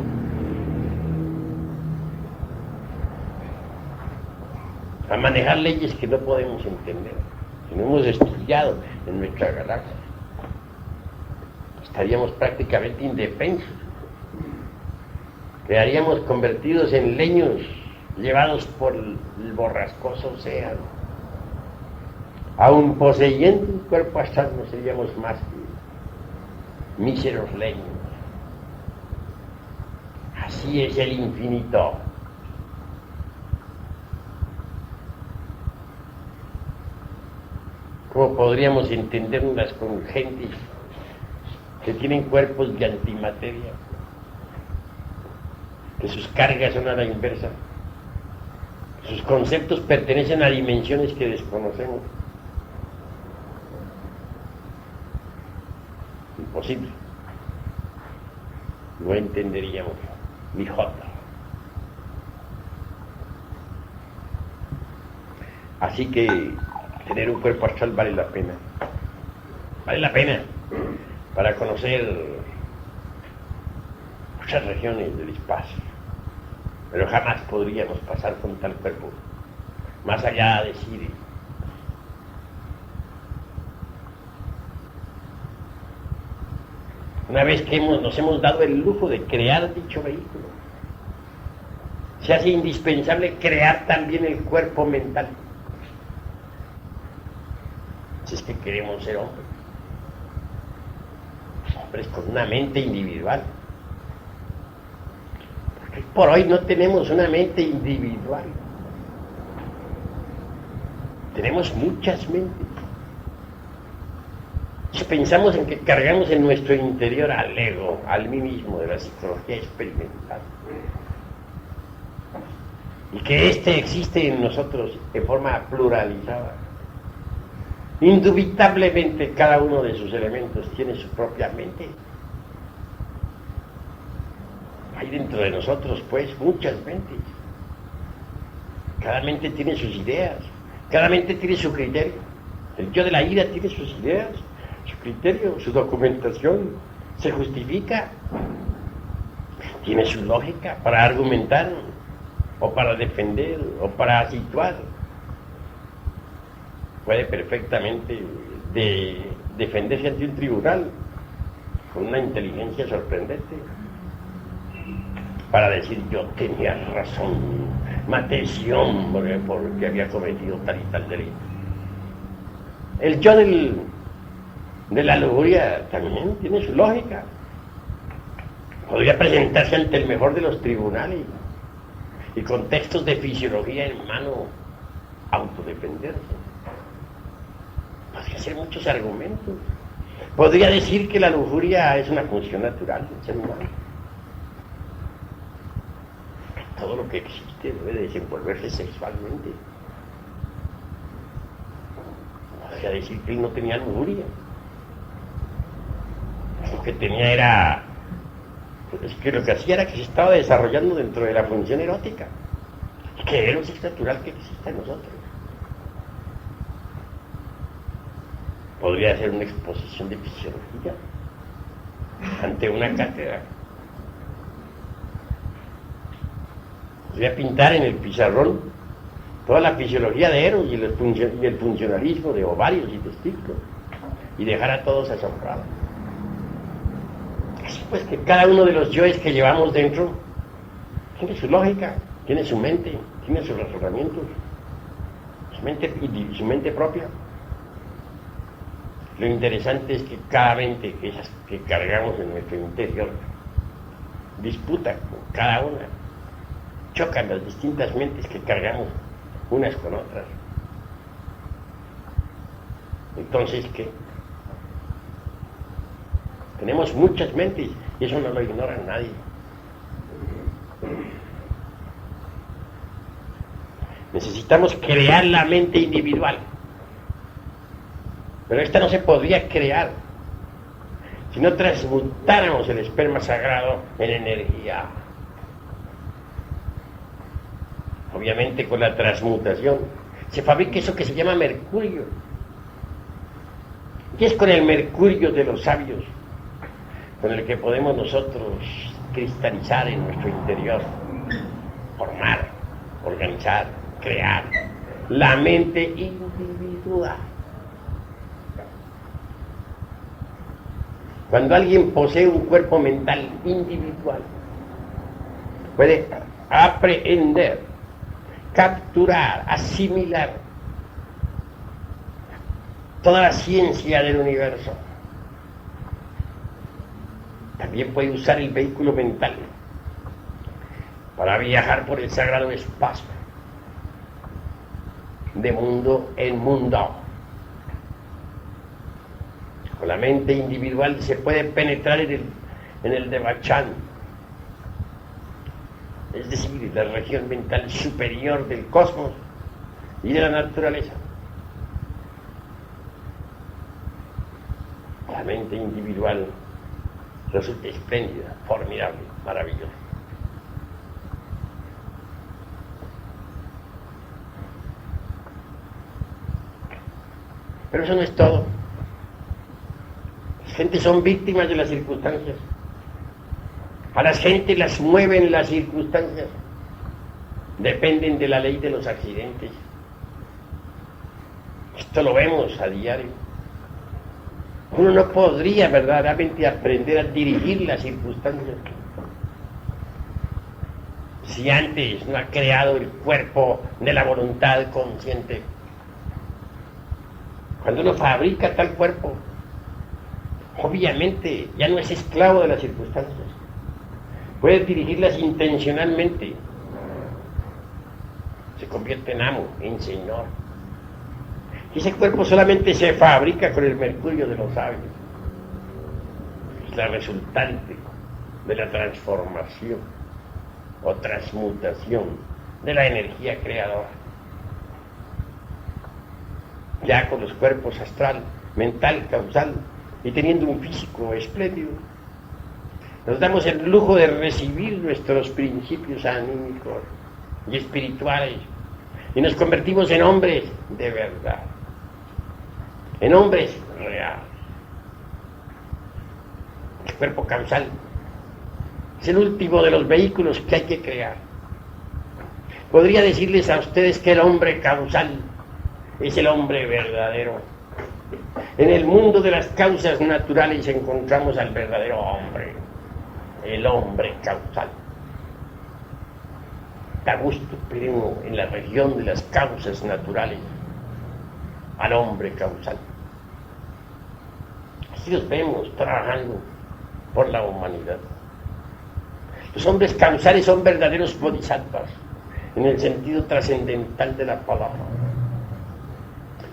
Speaker 1: A manejar leyes que no podemos entender, que no hemos estudiado en nuestra galaxia. Estaríamos prácticamente indefensos. Quedaríamos convertidos en leños llevados por el borrascoso océano. Aun poseyendo un cuerpo astral, no seríamos más que míseros leños. Así es el infinito. ¿Cómo podríamos entenderlas con gentes que tienen cuerpos de antimateria, que sus cargas son a la inversa, sus conceptos pertenecen a dimensiones que desconocemos? Imposible. No entenderíamos ni jota. Así que tener un cuerpo astral vale la pena. Vale la pena para conocer muchas regiones del espacio. Pero jamás podríamos pasar con tal cuerpo más allá de Sirio. Una vez que nos hemos dado el lujo de crear dicho vehículo, se hace indispensable crear también el cuerpo mental. Si es que queremos ser hombres con una mente individual. Porque por hoy no tenemos una mente individual. Tenemos muchas mentes. Si pensamos en que cargamos en nuestro interior al ego, al mí mismo de la psicología experimental, y que éste existe en nosotros de forma pluralizada, indubitablemente cada uno de sus elementos tiene su propia mente. Hay dentro de nosotros, pues, muchas mentes. Cada mente tiene sus ideas, cada mente tiene su criterio. El yo de la ira tiene sus ideas, su criterio, su documentación, se justifica, tiene su lógica para argumentar, o para defender, o para situar. puede perfectamente defenderse ante un tribunal con una inteligencia sorprendente para decir: yo tenía razón, maté a ese hombre porque había cometido tal y tal delito. El yo de la lujuria también tiene su lógica. Podría presentarse ante el mejor de los tribunales y con textos de fisiología en mano autodefenderse. Podría hacer muchos argumentos. Podría decir que la lujuria es una función natural del ser humano. Todo lo que existe debe desenvolverse sexualmente. Podría decir que él no tenía lujuria. Lo que tenía era... Es que lo que hacía era que se estaba desarrollando dentro de la función erótica. Que Eros es natural que exista en nosotros. Podría hacer una exposición de fisiología ante una cátedra. Podría pintar en el pizarrón toda la fisiología de Eros y el funcionalismo de ovarios y testículos y dejar a todos asombrados. Así pues que cada uno de los yoes que llevamos dentro tiene su lógica, tiene su mente, tiene sus razonamientos, su mente propia. Lo interesante es que cada mente que cargamos en nuestro interior disputa con cada una, chocan las distintas mentes que cargamos unas con otras. Entonces, ¿qué? Tenemos muchas mentes y eso no lo ignora nadie. Necesitamos crear la mente individual. Pero esta no se podría crear si no transmutáramos el esperma sagrado en energía. Obviamente con la transmutación se fabrica eso que se llama mercurio. Y es con el mercurio de los sabios con el que podemos nosotros cristalizar en nuestro interior, formar, organizar, crear la mente individual. Cuando alguien posee un cuerpo mental individual, puede aprehender, capturar, asimilar toda la ciencia del universo. También puede usar el vehículo mental para viajar por el sagrado espacio, de mundo en mundo. Con la mente individual se puede penetrar en el Devachan, es decir, la región mental superior del cosmos y de la naturaleza. La mente individual resulta espléndida, formidable, maravillosa. Pero eso no es todo. Las gentes son víctimas de las circunstancias. A las gentes las mueven las circunstancias. Dependen de la ley de los accidentes. Esto lo vemos a diario. Uno no podría verdaderamente aprender a dirigir las circunstancias si antes no ha creado el cuerpo de la voluntad consciente. Cuando uno fabrica tal cuerpo, obviamente ya no es esclavo de las circunstancias. Puede dirigirlas intencionalmente. Se convierte en amo, en señor. Y ese cuerpo solamente se fabrica con el mercurio de los sabios. Es la resultante de la transformación o transmutación de la energía creadora. Ya con los cuerpos astral, mental, causal y teniendo un físico espléndido, nos damos el lujo de recibir nuestros principios anímicos y espirituales y nos convertimos en hombres de verdad, en hombres reales. El cuerpo causal es el último de los vehículos que hay que crear. Podría decirles a ustedes que el hombre causal es el hombre verdadero. En el mundo de las causas naturales encontramos al verdadero hombre, el hombre causal. Da gusto, pero en la región de las causas naturales, al hombre causal. Así los vemos trabajando por la humanidad. Los hombres causales son verdaderos bodhisattvas, en el sentido trascendental de la palabra.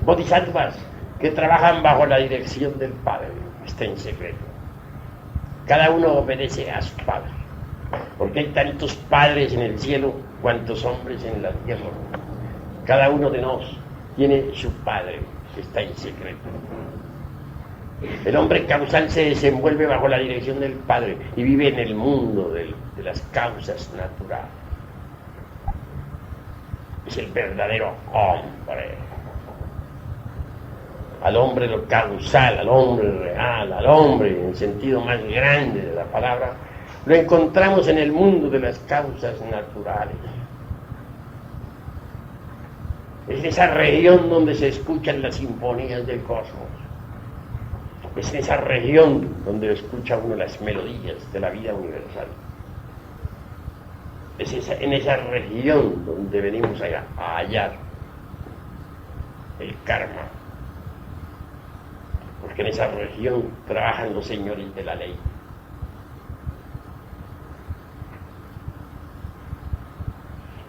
Speaker 1: Bodhisattvas que trabajan bajo la dirección del Padre, está en secreto. Cada uno obedece a su Padre, porque hay tantos padres en el cielo cuantos hombres en la tierra. Cada uno de nosotros tiene su Padre, que está en secreto. El hombre causal se desenvuelve bajo la dirección del Padre y vive en el mundo de las causas naturales. Es el verdadero hombre. Al hombre lo causal, al hombre real, al hombre en el sentido más grande de la palabra, lo encontramos en el mundo de las causas naturales. Es esa región donde se escuchan las sinfonías del cosmos. Es en esa región donde escucha uno las melodías de la vida universal. Es en esa región donde venimos a hallar el karma. Porque en esa región trabajan los señores de la ley.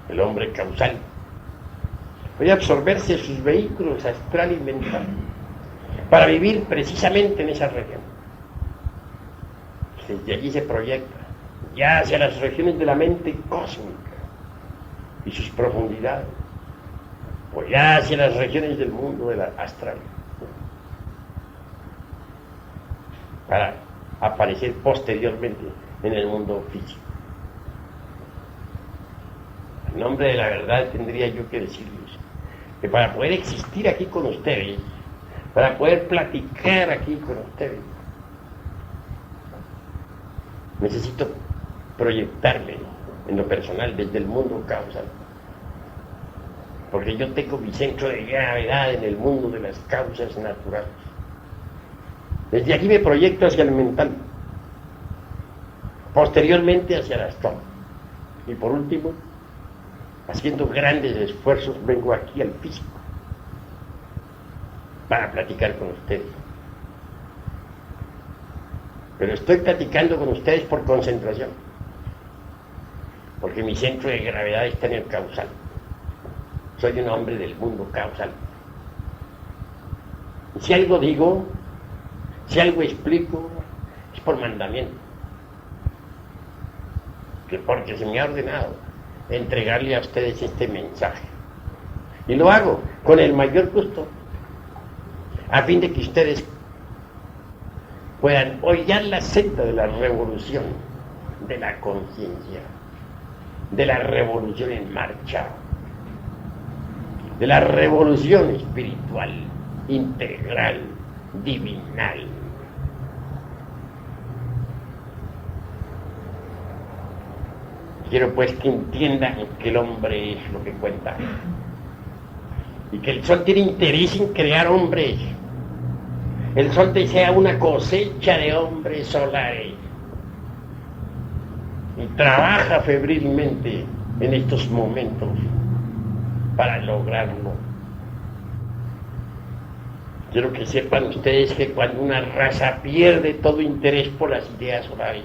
Speaker 1: El hombre causal puede absorberse sus vehículos astral y mental para vivir precisamente en esa región. Desde allí se proyecta ya hacia las regiones de la mente cósmica y sus profundidades, o ya hacia las regiones del mundo de la astral, para aparecer posteriormente en el mundo físico. En nombre de la verdad tendría yo que decirles que para poder existir aquí con ustedes, para poder platicar aquí con ustedes, necesito proyectarme en lo personal desde el mundo causal, porque yo tengo mi centro de gravedad en el mundo de las causas naturales. Desde aquí me proyecto hacia el mental, posteriormente hacia el astral, y por último, haciendo grandes esfuerzos, vengo aquí al físico para platicar con ustedes. Pero estoy platicando con ustedes por concentración, porque mi centro de gravedad está en el causal. Soy un hombre del mundo causal. Y si algo digo, si algo explico, es por mandamiento, que porque se me ha ordenado entregarle a ustedes este mensaje. Y lo hago con el mayor gusto, a fin de que ustedes puedan hollar la senda de la revolución de la conciencia, de la revolución en marcha, de la revolución espiritual, integral, divinal. Quiero pues que entiendan que el hombre es lo que cuenta y que el sol tiene interés en crear hombres. El sol desea una cosecha de hombres solares y trabaja febrilmente en estos momentos para lograrlo. Quiero que sepan ustedes que cuando una raza pierde todo interés por las ideas solares,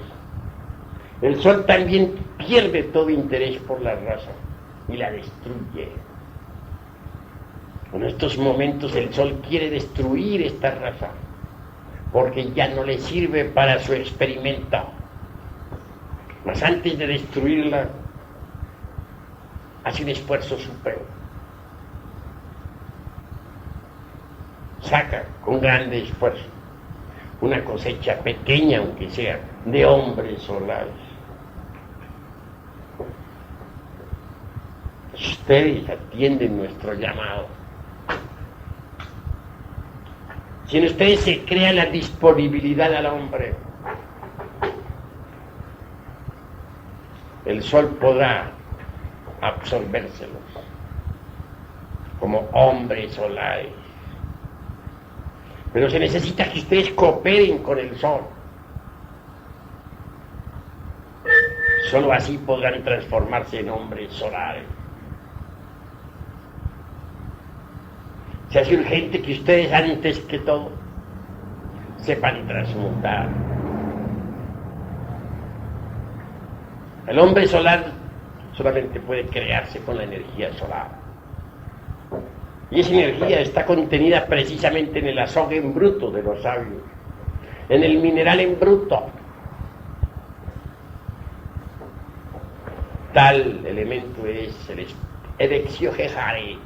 Speaker 1: el sol también pierde todo interés por la raza y la destruye. En estos momentos el sol quiere destruir esta raza porque ya no le sirve para su experimento. Mas antes de destruirla, hace un esfuerzo supremo. Saca con grande esfuerzo una cosecha pequeña, aunque sea, de hombres solares. Ustedes atienden nuestro llamado. Si en ustedes se crea la disponibilidad al hombre, el sol podrá absorbérselos como hombres solares. Pero se necesita que ustedes cooperen con el sol. Solo así podrán transformarse en hombres solares. Se hace urgente que ustedes, antes que todo, sepan transmutar. El hombre solar solamente puede crearse con la energía solar. Y esa energía está contenida precisamente en el azogue en bruto de los sabios, en el mineral en bruto. Tal elemento es el Edexiohejare,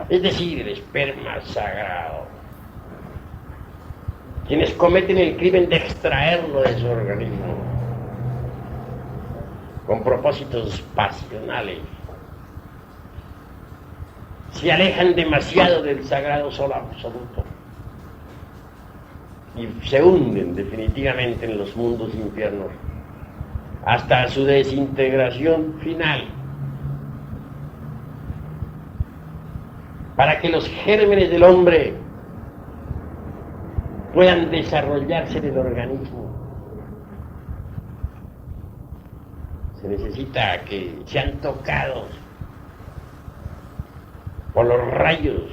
Speaker 1: es decir, el esperma sagrado. Quienes cometen el crimen de extraerlo de su organismo con propósitos pasionales se alejan demasiado del sagrado sol absoluto y se hunden definitivamente en los mundos infiernos hasta su desintegración final. Para que los gérmenes del hombre puedan desarrollarse en el organismo, se necesita que sean tocados por los rayos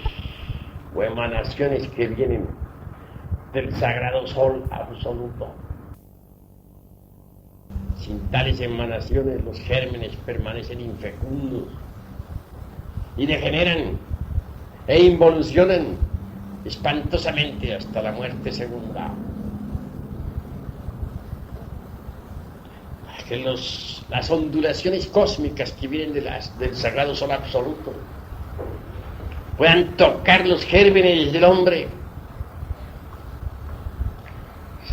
Speaker 1: o emanaciones que vienen del sagrado sol absoluto. Sin tales emanaciones los gérmenes permanecen infecundos y degeneran e involucionan espantosamente hasta la muerte segunda. Que las ondulaciones cósmicas que vienen del sagrado sol absoluto puedan tocar los gérmenes del hombre,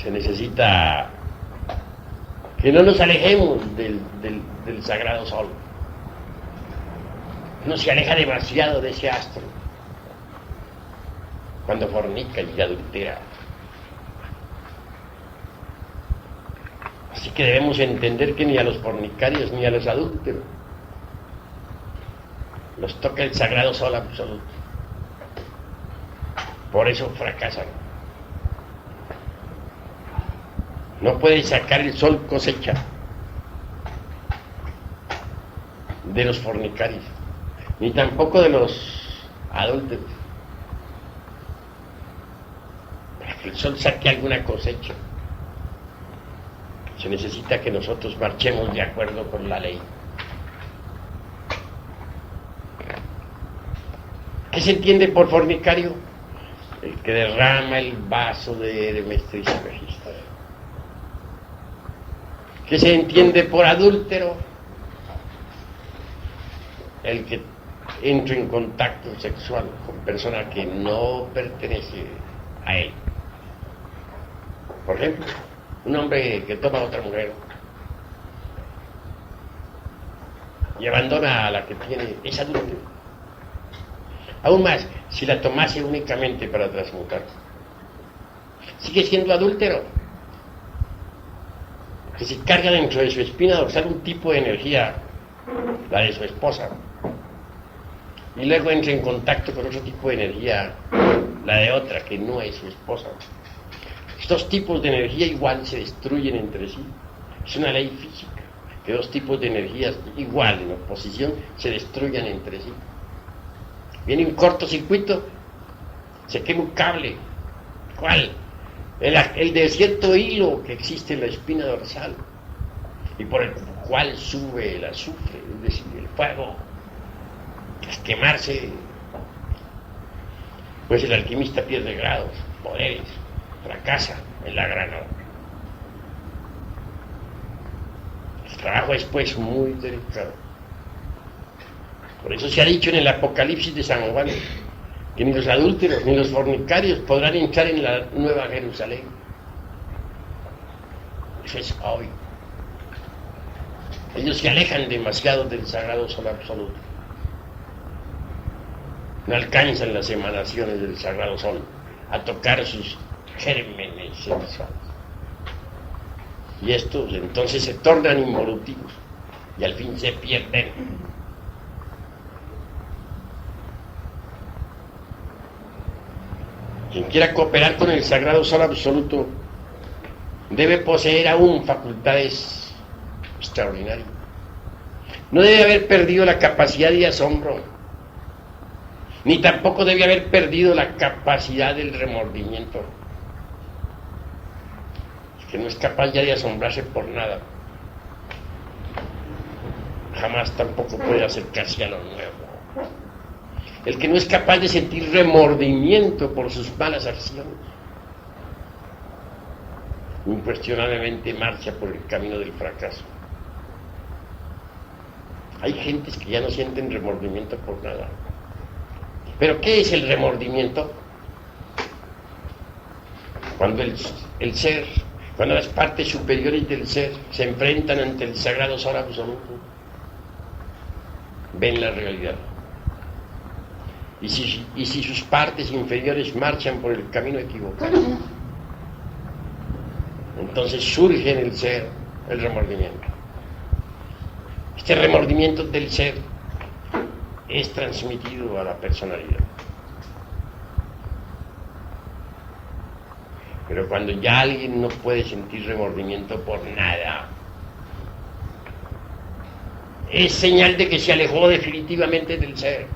Speaker 1: se necesita que no nos alejemos del sagrado sol. Uno se aleja demasiado de ese astro cuando fornica y adultera. Así que debemos entender que ni a los fornicarios ni a los adúlteros los toca el sagrado sol absoluto. Por eso fracasan. No puede sacar el sol cosecha de los fornicarios, ni tampoco de los adúlteros. Para que el sol saque alguna cosecha, se necesita que nosotros marchemos de acuerdo con la ley. ¿Qué se entiende por fornicario? El que derrama el vaso de Hermes Trismegisto. ¿Qué se entiende por adúltero? El que entra en contacto sexual con persona que no pertenece a él. Por ejemplo, un hombre que toma a otra mujer y abandona a la que tiene, es adúltero. Aún más, si la tomase únicamente para transmutar, sigue siendo adúltero. Que se carga dentro de su espina dorsal un tipo de energía, la de su esposa, y luego entra en contacto con otro tipo de energía, la de otra que no es su esposa. Estos tipos de energía igual se destruyen entre sí. Es una ley física, que dos tipos de energías igual en oposición se destruyan entre sí. Viene un cortocircuito, se quema un cable. ¿Cuál? El de cierto hilo que existe en la espina dorsal y por el cual sube el azufre, es decir, el fuego. Al quemarse, pues el alquimista pierde grados, poderes, fracasa en la gran obra. El trabajo es pues muy delicado. Por eso se ha dicho en el Apocalipsis de San Juan que ni los adúlteros ni los fornicarios podrán entrar en la Nueva Jerusalén. Eso es obvio. Ellos se alejan demasiado del sagrado sol absoluto. No alcanzan las emanaciones del sagrado sol a tocar sus gérmenes sensuales. Y estos entonces se tornan involutivos y al fin se pierden. Quien quiera cooperar con el sagrado sol absoluto debe poseer aún facultades extraordinarias. No debe haber perdido la capacidad de asombro, ni tampoco debe haber perdido la capacidad del remordimiento. El que no es capaz ya de asombrarse por nada, jamás tampoco puede acercarse a lo nuevo. El que no es capaz de sentir remordimiento por sus malas acciones, incuestionablemente marcha por el camino del fracaso. Hay gentes que ya no sienten remordimiento por nada. ¿Pero qué es el remordimiento? Cuando el ser, cuando las partes superiores del ser se enfrentan ante el sagrado sol absoluto, ven la realidad. Y si sus partes inferiores marchan por el camino equivocado, entonces surge en el ser el remordimiento. Este remordimiento del ser es transmitido a la personalidad. Pero cuando ya alguien no puede sentir remordimiento por nada, es señal de que se alejó definitivamente del ser,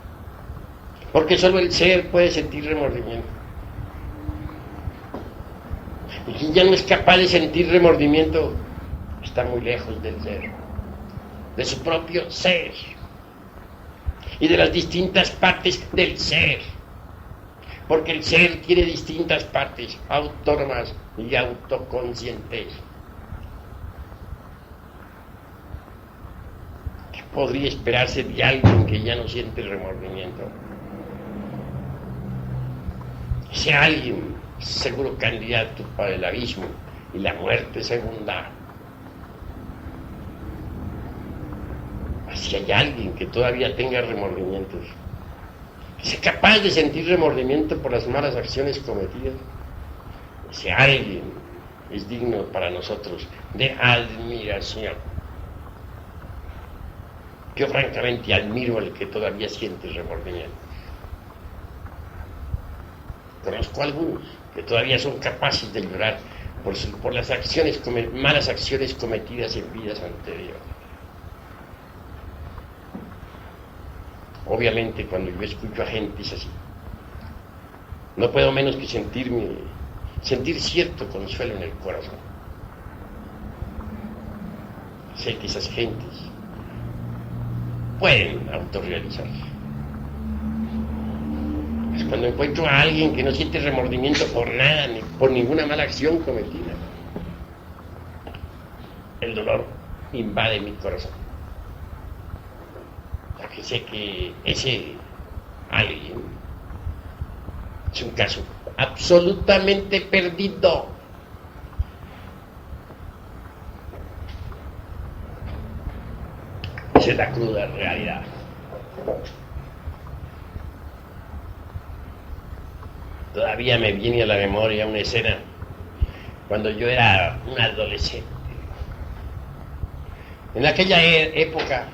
Speaker 1: porque solo el ser puede sentir remordimiento. Y quien ya no es capaz de sentir remordimiento está muy lejos del ser, de su propio ser y de las distintas partes del ser, porque el ser tiene distintas partes autónomas y autoconscientes. ¿Qué podría esperarse de alguien que ya no siente remordimiento? Ese alguien seguro candidato para el abismo y la muerte segunda. Si hay alguien que todavía tenga remordimientos, que sea capaz de sentir remordimiento por las malas acciones cometidas, ese alguien es digno para nosotros de admiración. Yo francamente admiro al que todavía siente remordimiento. Conozco a algunos que todavía son capaces de llorar por las malas acciones cometidas en vidas anteriores. Obviamente, cuando yo escucho a gentes así, no puedo menos que sentir cierto consuelo en el corazón. Sé que esas gentes pueden autorrealizarse. Es cuando encuentro a alguien que no siente remordimiento por nada, ni por ninguna mala acción cometida, el dolor invade mi corazón. Porque sé que ese alguien es un caso absolutamente perdido. Esa es la cruda realidad. Todavía me viene a la memoria una escena cuando yo era un adolescente. En aquella época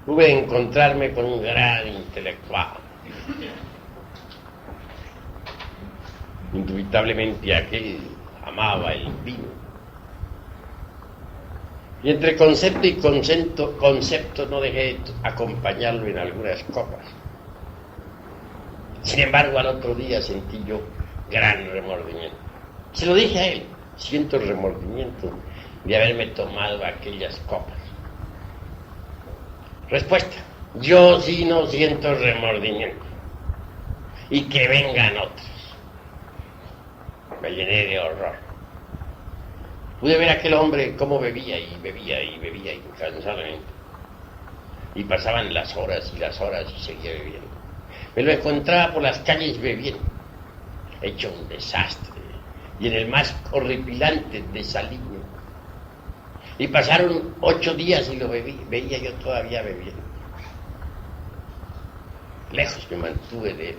Speaker 1: pude encontrarme con un gran intelectual. Indubitablemente aquel amaba el vino. Y entre concepto y concepto no dejé de acompañarlo en algunas copas. Sin embargo, al otro día sentí yo gran remordimiento. Se lo dije a él, siento remordimiento de haberme tomado aquellas copas. Respuesta: yo sí no siento remordimiento. Y que vengan otros. Me llené de horror. Pude ver a aquel hombre cómo bebía y bebía y bebía incansablemente. Y pasaban las horas y seguía bebiendo. Me lo encontraba por las calles bebiendo, hecho un desastre, y en el más horripilante desaliño. Y pasaron 8 días y lo veía yo todavía bebiendo. Lejos me mantuve de él.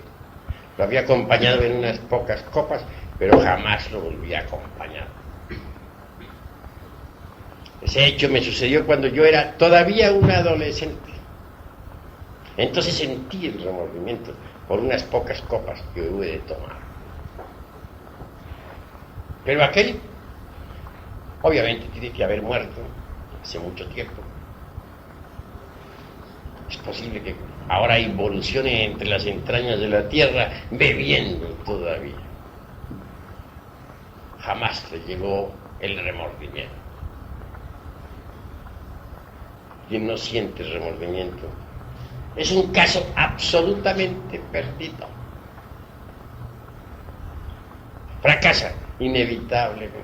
Speaker 1: Lo había acompañado en unas pocas copas, pero jamás lo volví a acompañar. Ese hecho me sucedió cuando yo era todavía un adolescente. Entonces sentí el remordimiento, por unas pocas copas que hube de tomar. Pero aquel, obviamente, tiene que haber muerto hace mucho tiempo. Es posible que ahora involucione entre las entrañas de la tierra bebiendo todavía. Jamás le llegó el remordimiento. Quien no siente remordimiento es un caso absolutamente perdido. Fracasa inevitablemente.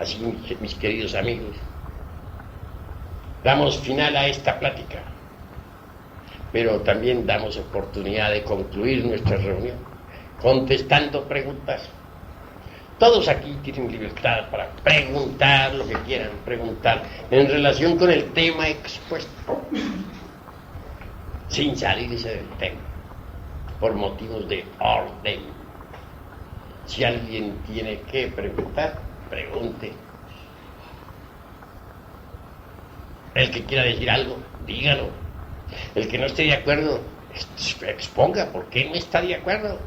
Speaker 1: Así, mis queridos amigos, damos final a esta plática, pero también damos oportunidad de concluir nuestra reunión contestando preguntas. Todos aquí tienen libertad para preguntar lo que quieran preguntar en relación con el tema expuesto, sin salirse del tema, por motivos de orden. Si alguien tiene que preguntar, pregunte. El que quiera decir algo, dígalo. El que no esté de acuerdo, exponga por qué no está de acuerdo.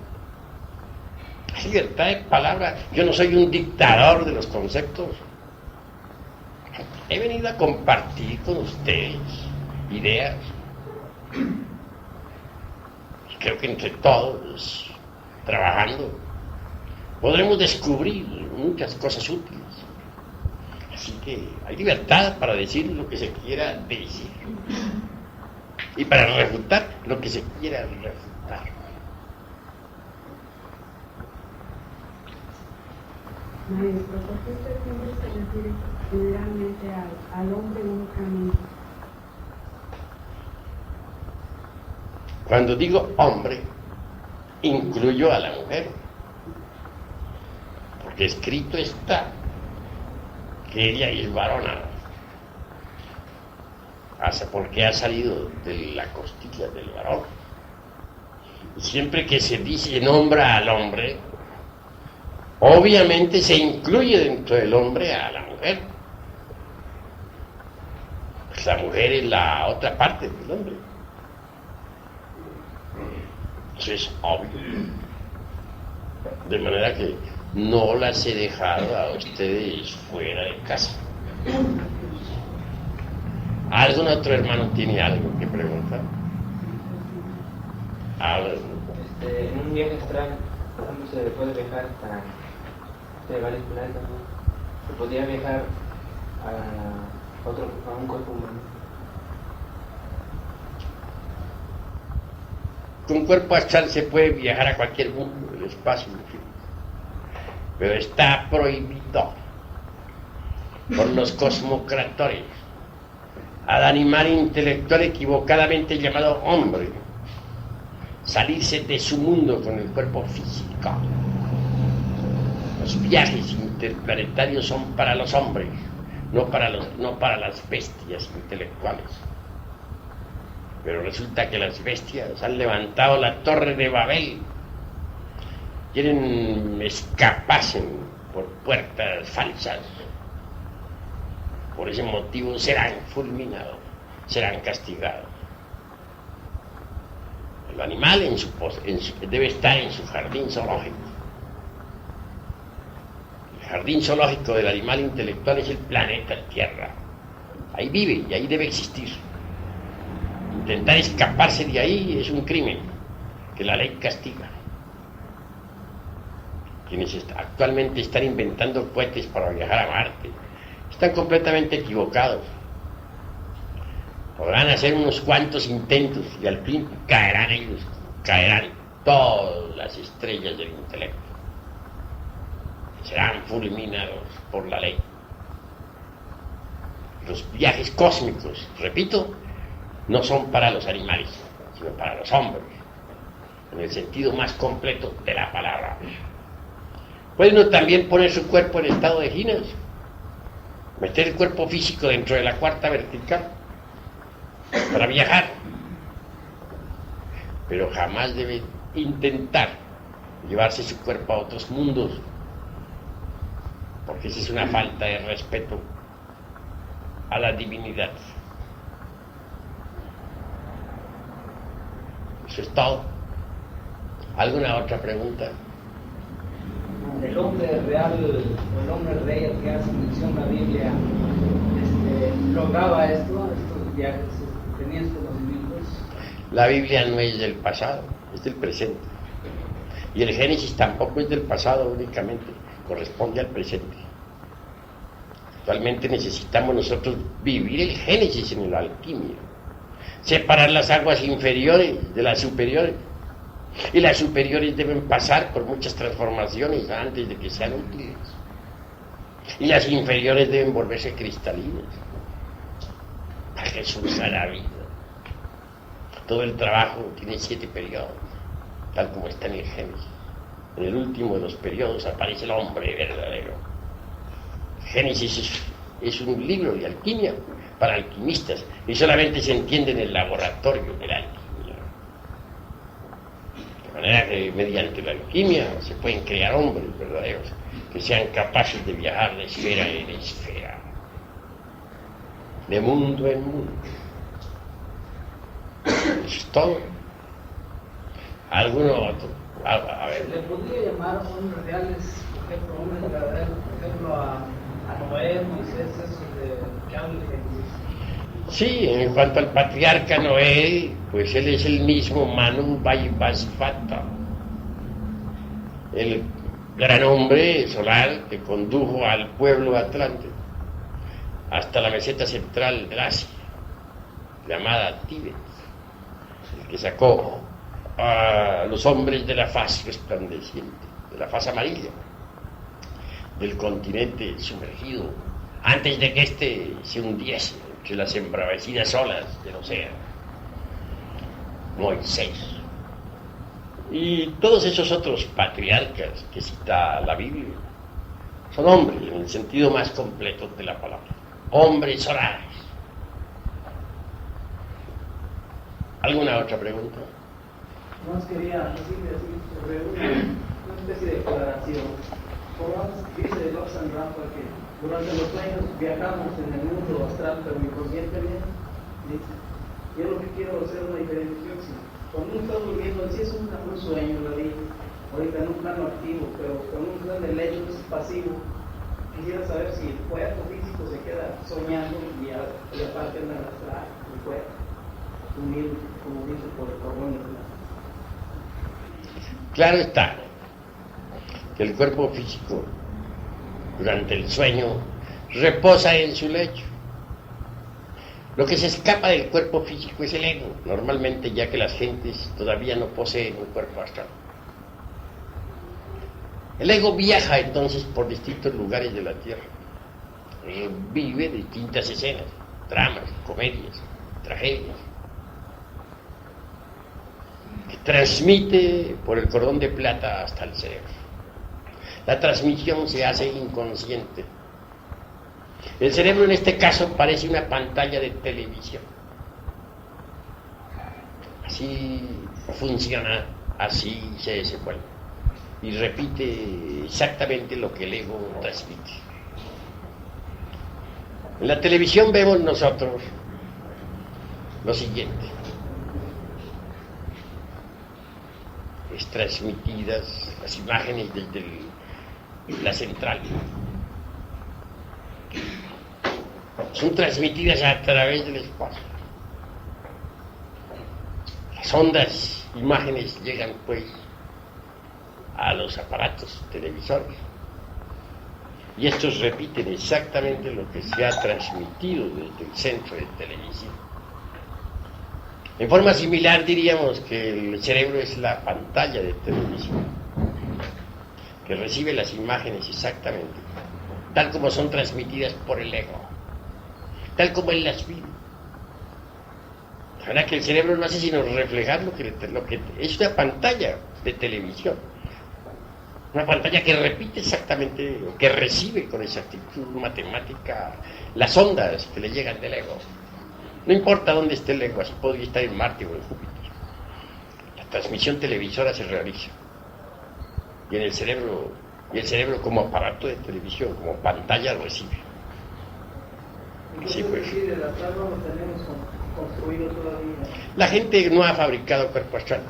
Speaker 1: Hay libertad de palabra. Yo no soy un dictador de los conceptos. He venido a compartir con ustedes ideas. Y creo que entre todos, trabajando, podremos descubrir muchas cosas útiles. Así que hay libertad para decir lo que se quiera decir. Y para refutar lo que se quiera refutar.
Speaker 2: Maestro, ¿por qué usted siempre se refiere generalmente al hombre únicamente?
Speaker 1: Cuando digo hombre, incluyo a la mujer. Porque escrito está que ella es varona. Porque ha salido de la costilla del varón. Y siempre que se dice nombra al hombre, obviamente se incluye dentro del hombre a la mujer. Pues la mujer es la otra parte del hombre. Eso es obvio. De manera que no las he dejado a ustedes fuera de casa. ¿Algún otro hermano tiene algo que preguntar?
Speaker 3: En un viaje astral, ¿cómo se puede viajar hasta varios planetas? ¿No? ¿Se podría viajar a un cuerpo humano?
Speaker 1: Con cuerpo astral se puede viajar a cualquier mundo del espacio, pero está prohibido por los cosmocratores al animal intelectual equivocadamente llamado hombre salirse de su mundo con el cuerpo físico. Los viajes interplanetarios son para los hombres, no para las bestias intelectuales. Pero resulta que las bestias han levantado la torre de Babel, quieren escaparse por puertas falsas. Por ese motivo serán fulminados, serán castigados. El animal debe estar en su jardín zoológico. El jardín zoológico del animal intelectual es el planeta Tierra. Ahí vive y ahí debe existir. Intentar escaparse de ahí es un crimen que la ley castiga. Quienes actualmente están inventando cohetes para viajar a Marte están completamente equivocados. Podrán hacer unos cuantos intentos y al fin caerán todas las estrellas del intelecto. Serán fulminados por la ley. Los viajes cósmicos, repito, no son para los animales, sino para los hombres, en el sentido más completo de la palabra. Puede uno también poner su cuerpo en estado de ginas, meter el cuerpo físico dentro de la cuarta vertical para viajar, pero jamás debe intentar llevarse su cuerpo a otros mundos, porque esa es una falta de respeto a la divinidad. Eso es todo. ¿Alguna otra pregunta?
Speaker 4: El hombre real, o el hombre rey al que hace mención la Biblia, lograba estos viajes, tenía estos conocimientos.
Speaker 1: La Biblia no es del pasado, es del presente. Y el Génesis tampoco es del pasado únicamente, corresponde al presente. Actualmente necesitamos nosotros vivir el Génesis en la alquimia, separar las aguas inferiores de las superiores. Y las superiores deben pasar por muchas transformaciones antes de que sean útiles. Y las inferiores deben volverse cristalinas para que surja la vida. Todo el trabajo tiene 7 periodos, tal como está en el Génesis. En el último de los periodos aparece el hombre verdadero. Génesis es un libro de alquimia para alquimistas y solamente se entiende en el laboratorio de la alquimia. De manera que mediante la alquimia se pueden crear hombres verdaderos que sean capaces de viajar de esfera en esfera, de mundo en mundo. Eso es todo. ¿Alguno otro? A ver.
Speaker 4: ¿Le podría llamar hombres reales, por ejemplo, hombres verdaderos, por ejemplo, a Noé, Moisés, esos que hablan de Jesús?
Speaker 1: Sí, en cuanto al patriarca Noé, pues él es el mismo Manu Vaivasvata, el gran hombre solar que condujo al pueblo atlante hasta la meseta central de Asia, llamada Tíbet, el que sacó a los hombres de la faz resplandeciente, de la faz amarilla, del continente sumergido, antes de que éste se hundiese entre las embravecidas olas del océano. Moisés y todos esos otros patriarcas que cita la Biblia son hombres en el sentido más completo de la palabra, hombres solares. ¿Alguna otra pregunta?
Speaker 4: Nos quería decirle así sobre una especie de declaración. Como dice Lobsang Rampa que durante los sueños viajamos en el mundo astral, pero inconscientemente, dice, yo lo que quiero hacer una diferenciación, si cuando uno está durmiendo, si es un sueño, lo dije, ahorita en un plano activo, pero con un plan de lecho que es pasivo, quisiera saber si el cuerpo físico se queda soñando y aparte en el astral, el cuerpo, unido, como dice, por el cordón de plata.
Speaker 1: Claro está que el cuerpo físico durante el sueño reposa en su lecho. Lo que se escapa del cuerpo físico es el ego, normalmente, ya que las gentes todavía no poseen un cuerpo astral. El ego viaja entonces por distintos lugares de la tierra, vive distintas escenas, dramas, comedias, tragedias, que transmite por el cordón de plata hasta el cerebro. La transmisión se hace inconsciente. El cerebro en este caso parece una pantalla de televisión. Así funciona, así se desenvuelve. Y repite exactamente lo que el ego transmite. En la televisión vemos nosotros lo siguiente. Es transmitidas las imágenes desde la central. Son transmitidas a través del espacio. Las ondas, imágenes llegan pues a los aparatos televisores y estos repiten exactamente lo que se ha transmitido desde el centro de televisión. En forma similar diríamos que el cerebro es la pantalla de televisión que recibe las imágenes exactamente tal como son transmitidas por el ego, tal como él las vive. La verdad que el cerebro no hace sino reflejar lo que es una pantalla de televisión, una pantalla que repite exactamente, que recibe con exactitud matemática las ondas que le llegan del ego. No importa dónde esté el ego, así podría estar en Marte o en Júpiter. La transmisión televisora se realiza y el cerebro como aparato de televisión, como pantalla, recibe.
Speaker 4: Entonces,
Speaker 1: Sí, pues.
Speaker 4: decir, el astral no lo tenemos construido todavía.
Speaker 1: La gente no ha fabricado cuerpo astral.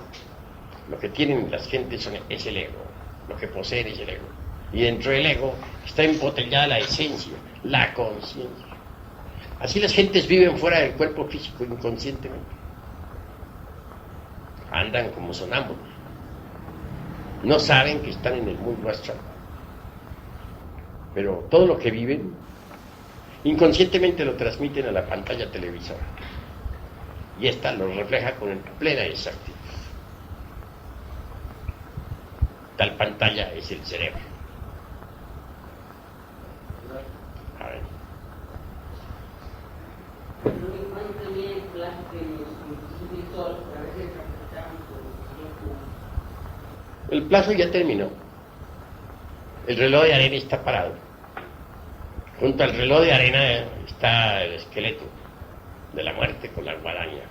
Speaker 1: Lo que tienen las gentes es el ego. Lo que poseen es el ego. Y dentro del ego está embotellada la esencia, la conciencia. Así las gentes viven fuera del cuerpo físico inconscientemente. Andan como sonámbulos. No saben que están en el mundo astral. Pero todo lo que viven, inconscientemente lo transmiten a la pantalla televisora. Y esta lo refleja con plena exactitud. Tal pantalla es el cerebro. A ver. El plazo ya terminó. El reloj de arena está parado. Junto al reloj de arena está el esqueleto de la muerte con la guadaña,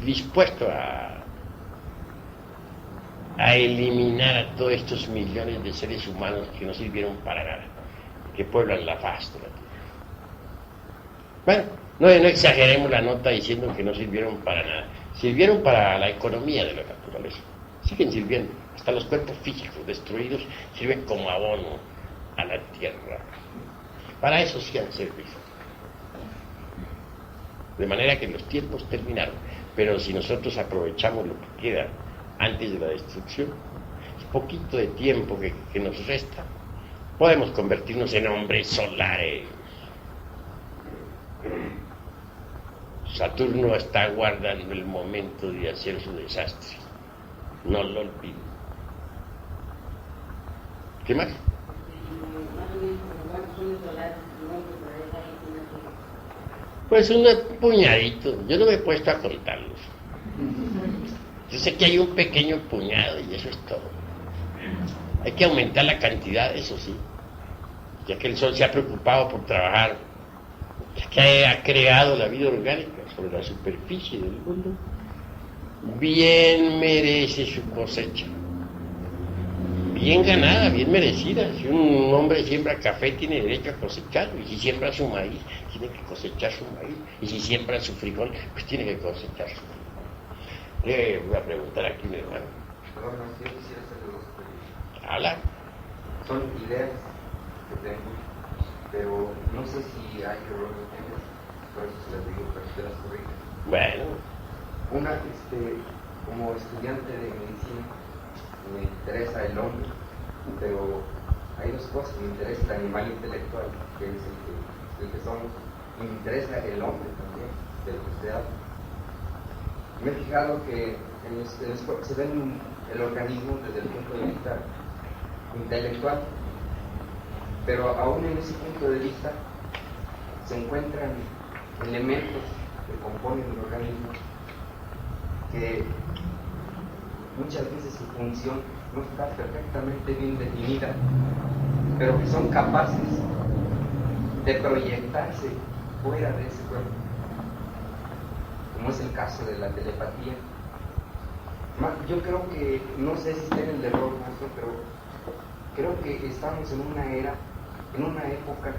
Speaker 1: dispuesto a eliminar a todos estos millones de seres humanos que no sirvieron para nada, que pueblan la faz de la tierra. Bueno, no exageremos la nota diciendo que no sirvieron para nada. Sirvieron para la economía de la naturaleza. Siguen sirviendo. Hasta los cuerpos físicos destruidos sirven como abono a la tierra. Para eso sí han servido. De manera que los tiempos terminaron. Pero si nosotros aprovechamos lo que queda antes de la destrucción, el poquito de tiempo que nos resta, podemos convertirnos en hombres solares. Saturno está guardando el momento de hacer su desastre. No lo olviden. ¿Qué más? Pues un puñadito. Yo no me he puesto a contarlos. Yo sé que hay un pequeño puñado y eso es todo. Hay que aumentar la cantidad, eso sí. Ya que el Sol se ha preocupado por trabajar, ya que ha creado la vida orgánica sobre la superficie del mundo, bien merece su cosecha. Bien ganada, bien merecida. Si un hombre siembra café, tiene derecho a cosecharlo. Y si siembra su maíz, tiene que cosechar su maíz. Y si siembra su frijol, pues tiene que cosechar su frijol. Le voy a preguntar aquí, mi hermano.
Speaker 5: Perdón, yo quisiera hacerle dos preguntas.
Speaker 1: Habla.
Speaker 5: Son ideas que tengo, pero no sé si hay errores en ellas. Por eso se las digo, para que las corrija.
Speaker 1: Bueno.
Speaker 5: Una, como estudiante de medicina, me interesa el hombre, pero hay dos cosas. Me interesa el animal intelectual, que es el que somos, y me interesa el hombre también, de lo que se habla. Me he fijado que se ve el organismo desde el punto de vista intelectual, pero aún en ese punto de vista se encuentran elementos que componen el organismo que muchas veces su función no está perfectamente bien definida, pero que son capaces de proyectarse fuera de ese cuerpo, como es el caso de la telepatía. Yo creo que, no sé si está en el error, pero creo que estamos en una era, en una época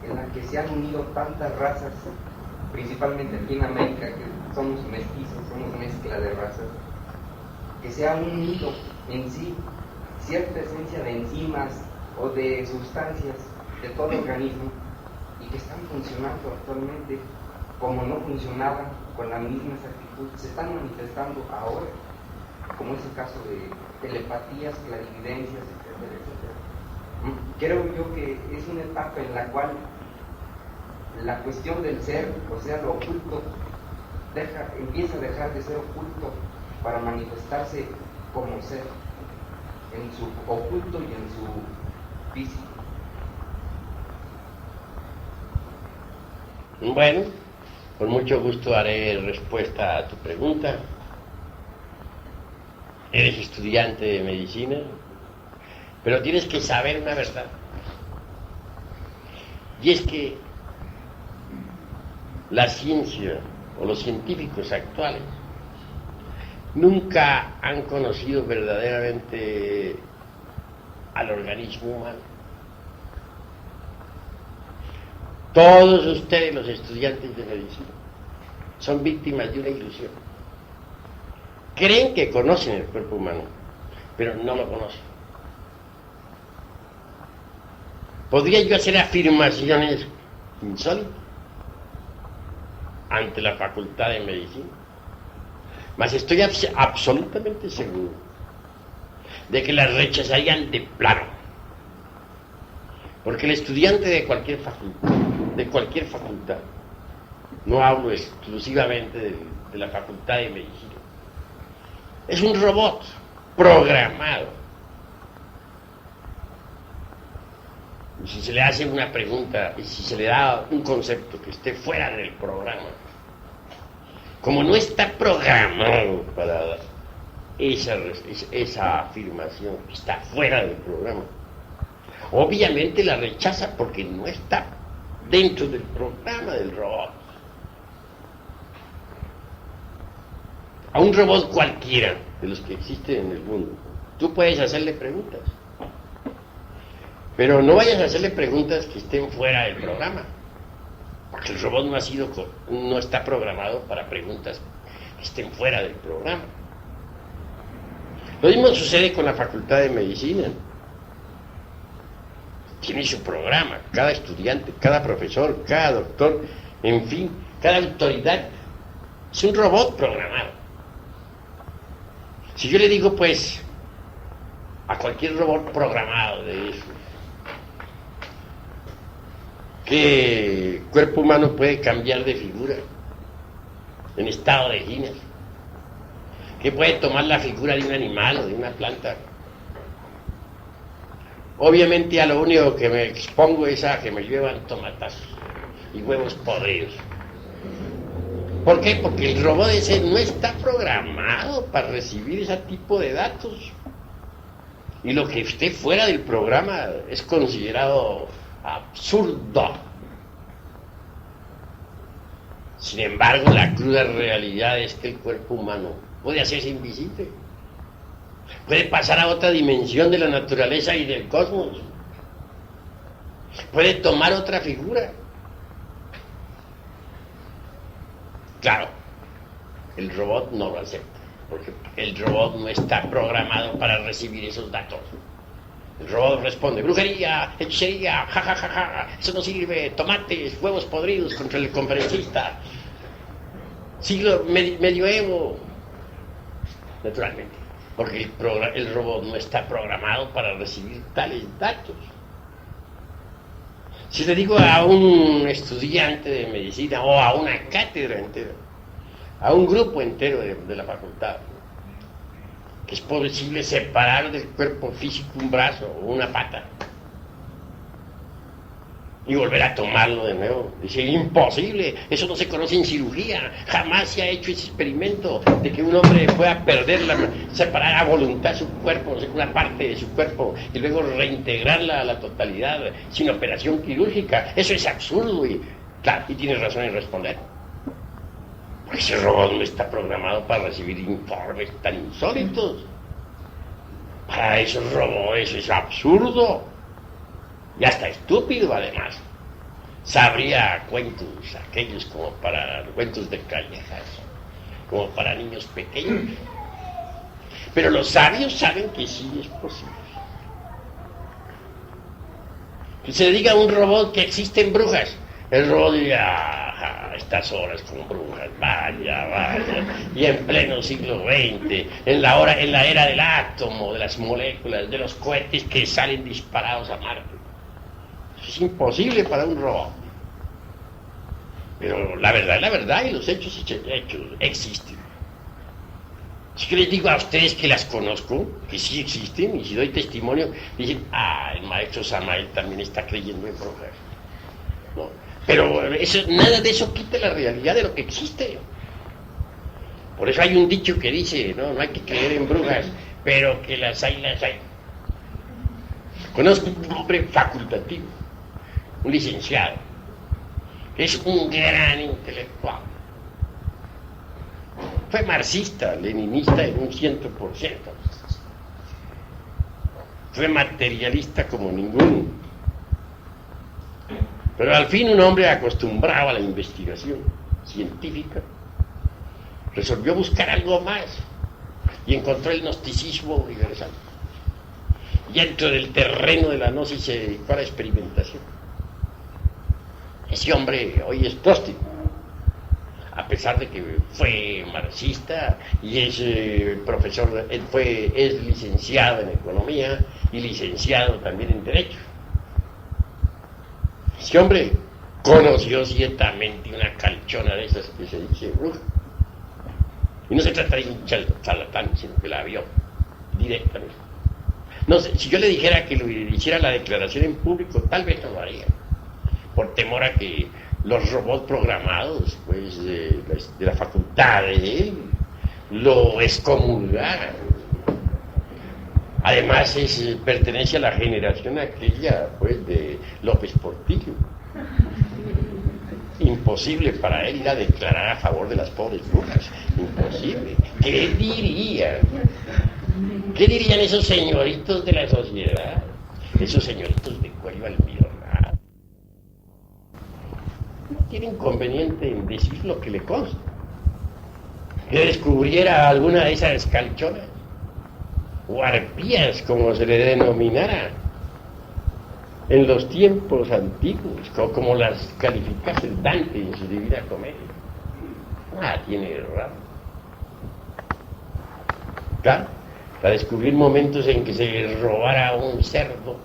Speaker 5: en la que se han unido tantas razas, principalmente aquí en América, que somos mestizos, somos mezcla de razas, que se ha unido en sí cierta esencia de enzimas o de sustancias de todo organismo y que están funcionando actualmente como no funcionaban con la misma exactitud, se están manifestando ahora, como es el caso de telepatías, clarividencias, etcétera, etcétera. Creo yo que es una etapa en la cual la cuestión del ser, o sea, lo oculto, empieza a dejar de ser oculto para manifestarse como ser, en su oculto y en su físico.
Speaker 1: Bueno, con mucho gusto haré respuesta a tu pregunta. Eres estudiante de medicina, pero tienes que saber una verdad. Y es que la ciencia o los científicos actuales nunca han conocido verdaderamente al organismo humano. Todos ustedes, los estudiantes de medicina, son víctimas de una ilusión. Creen que conocen el cuerpo humano, pero no lo conocen. ¿Podría yo hacer afirmaciones insólitas ante la Facultad de Medicina? Mas estoy absolutamente seguro de que las rechazarían de plano. Porque el estudiante de cualquier facultad, no hablo exclusivamente de la Facultad de Medicina, es un robot programado. Y si se le hace una pregunta y si se le da un concepto que esté fuera del programa, como no está programado para esa afirmación, está fuera del programa, obviamente la rechaza porque no está dentro del programa del robot. A un robot cualquiera de los que existen en el mundo, tú puedes hacerle preguntas, pero no vayas a hacerle preguntas que estén fuera del programa, porque el robot no está programado para preguntas que estén fuera del programa. Lo mismo sucede con la Facultad de Medicina. Tiene su programa, cada estudiante, cada profesor, cada doctor, en fin, cada autoridad es un robot programado. Si yo le digo, pues, a cualquier robot programado de eso, que el cuerpo humano puede cambiar de figura en estado de ginas, que puede tomar la figura de un animal o de una planta, obviamente a lo único que me expongo es a que me llevan tomatazos y huevos podridos. ¿Por qué? Porque el robot ese no está programado para recibir ese tipo de datos. Y lo que esté fuera del programa es considerado absurdo. Sin embargo, la cruda realidad es que el cuerpo humano puede hacerse invisible. Puede pasar a otra dimensión de la naturaleza y del cosmos. Puede tomar otra figura. Claro, el robot no lo acepta, porque el robot no está programado para recibir esos datos. El robot responde: brujería, hechicería, jajajaja, eso no sirve, tomates, huevos podridos contra el conferencista, siglo medioevo. Naturalmente, porque el robot no está programado para recibir tales datos. Si le digo a un estudiante de medicina o a una cátedra entera, a un grupo entero de la facultad, que es posible separar del cuerpo físico un brazo o una pata y volver a tomarlo de nuevo, dice: imposible, eso no se conoce en cirugía, jamás se ha hecho ese experimento de que un hombre pueda separar a voluntad su cuerpo, una parte de su cuerpo, y luego reintegrarla a la totalidad sin operación quirúrgica. Eso es absurdo. Y claro, y tienes razón en responder, porque ese robot no está programado para recibir informes tan insólitos. Para esos robots eso es absurdo y hasta estúpido. Además, sabría cuentos aquellos como para cuentos de callejas, como para niños pequeños, pero los sabios saben que sí es posible. Que se diga a un robot que existen brujas, el robot diría: a estas horas con brujas, vaya, y en pleno siglo XX, en la era del átomo, de las moléculas, de los cohetes que salen disparados a Marte. Eso es imposible para un robot. Pero la verdad, y los hechos existen. Si yo les digo a ustedes que las conozco, que sí existen, y si doy testimonio, dicen: el maestro Samael también está creyendo en brujas. No. Pero nada de eso quita la realidad de lo que existe. Por eso hay un dicho que dice: no hay que creer en brujas, pero que las hay. Conozco un hombre facultativo, un licenciado, que es un gran intelectual. Fue marxista, leninista en un 100%. Fue materialista como ninguno. Pero al fin un hombre acostumbrado a la investigación científica resolvió buscar algo más y encontró el gnosticismo universal. Y dentro del terreno de la gnosis se dedicó a la experimentación. Ese hombre hoy es gnóstico, a pesar de que fue marxista y es profesor, es licenciado en economía y licenciado también en derecho. Ese hombre conoció ciertamente una calchona de esas que se dice bruja. Y no se trata de un charlatán, sino que la vio directamente. No sé, si yo le dijera que lo hiciera la declaración en público, tal vez no lo haría, por temor a que los robots programados, pues, de la facultad de él, lo excomulgaran. Además, pertenece a la generación aquella, pues, de López Portillo. Imposible para él ir a declarar a favor de las pobres brujas. Imposible. ¿Qué dirían? ¿Qué dirían esos señoritos de la sociedad? Esos señoritos de cuello almidonado. No tiene inconveniente en decir lo que le consta. Que descubriera alguna de esas calchonas, o arpías, como se le denominara en los tiempos antiguos, como las calificase Dante en su Divina Comedia. Tiene raro. Claro, para descubrir momentos en que se robara un cerdo.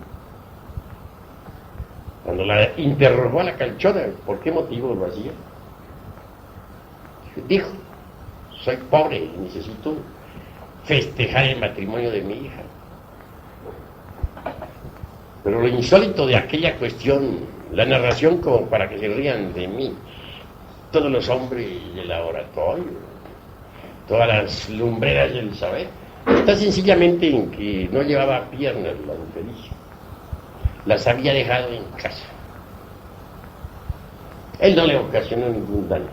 Speaker 1: Cuando la interrogó a la calchona, ¿por qué motivo lo hacía? Dijo, soy pobre y necesito festejar el matrimonio de mi hija. Pero lo insólito de aquella cuestión, la narración como para que se rían de mí, todos los hombres del laboratorio, todas las lumbreras del saber, está sencillamente en que no llevaba piernas la infeliz, las había dejado en casa. Él no le ocasionó ningún daño,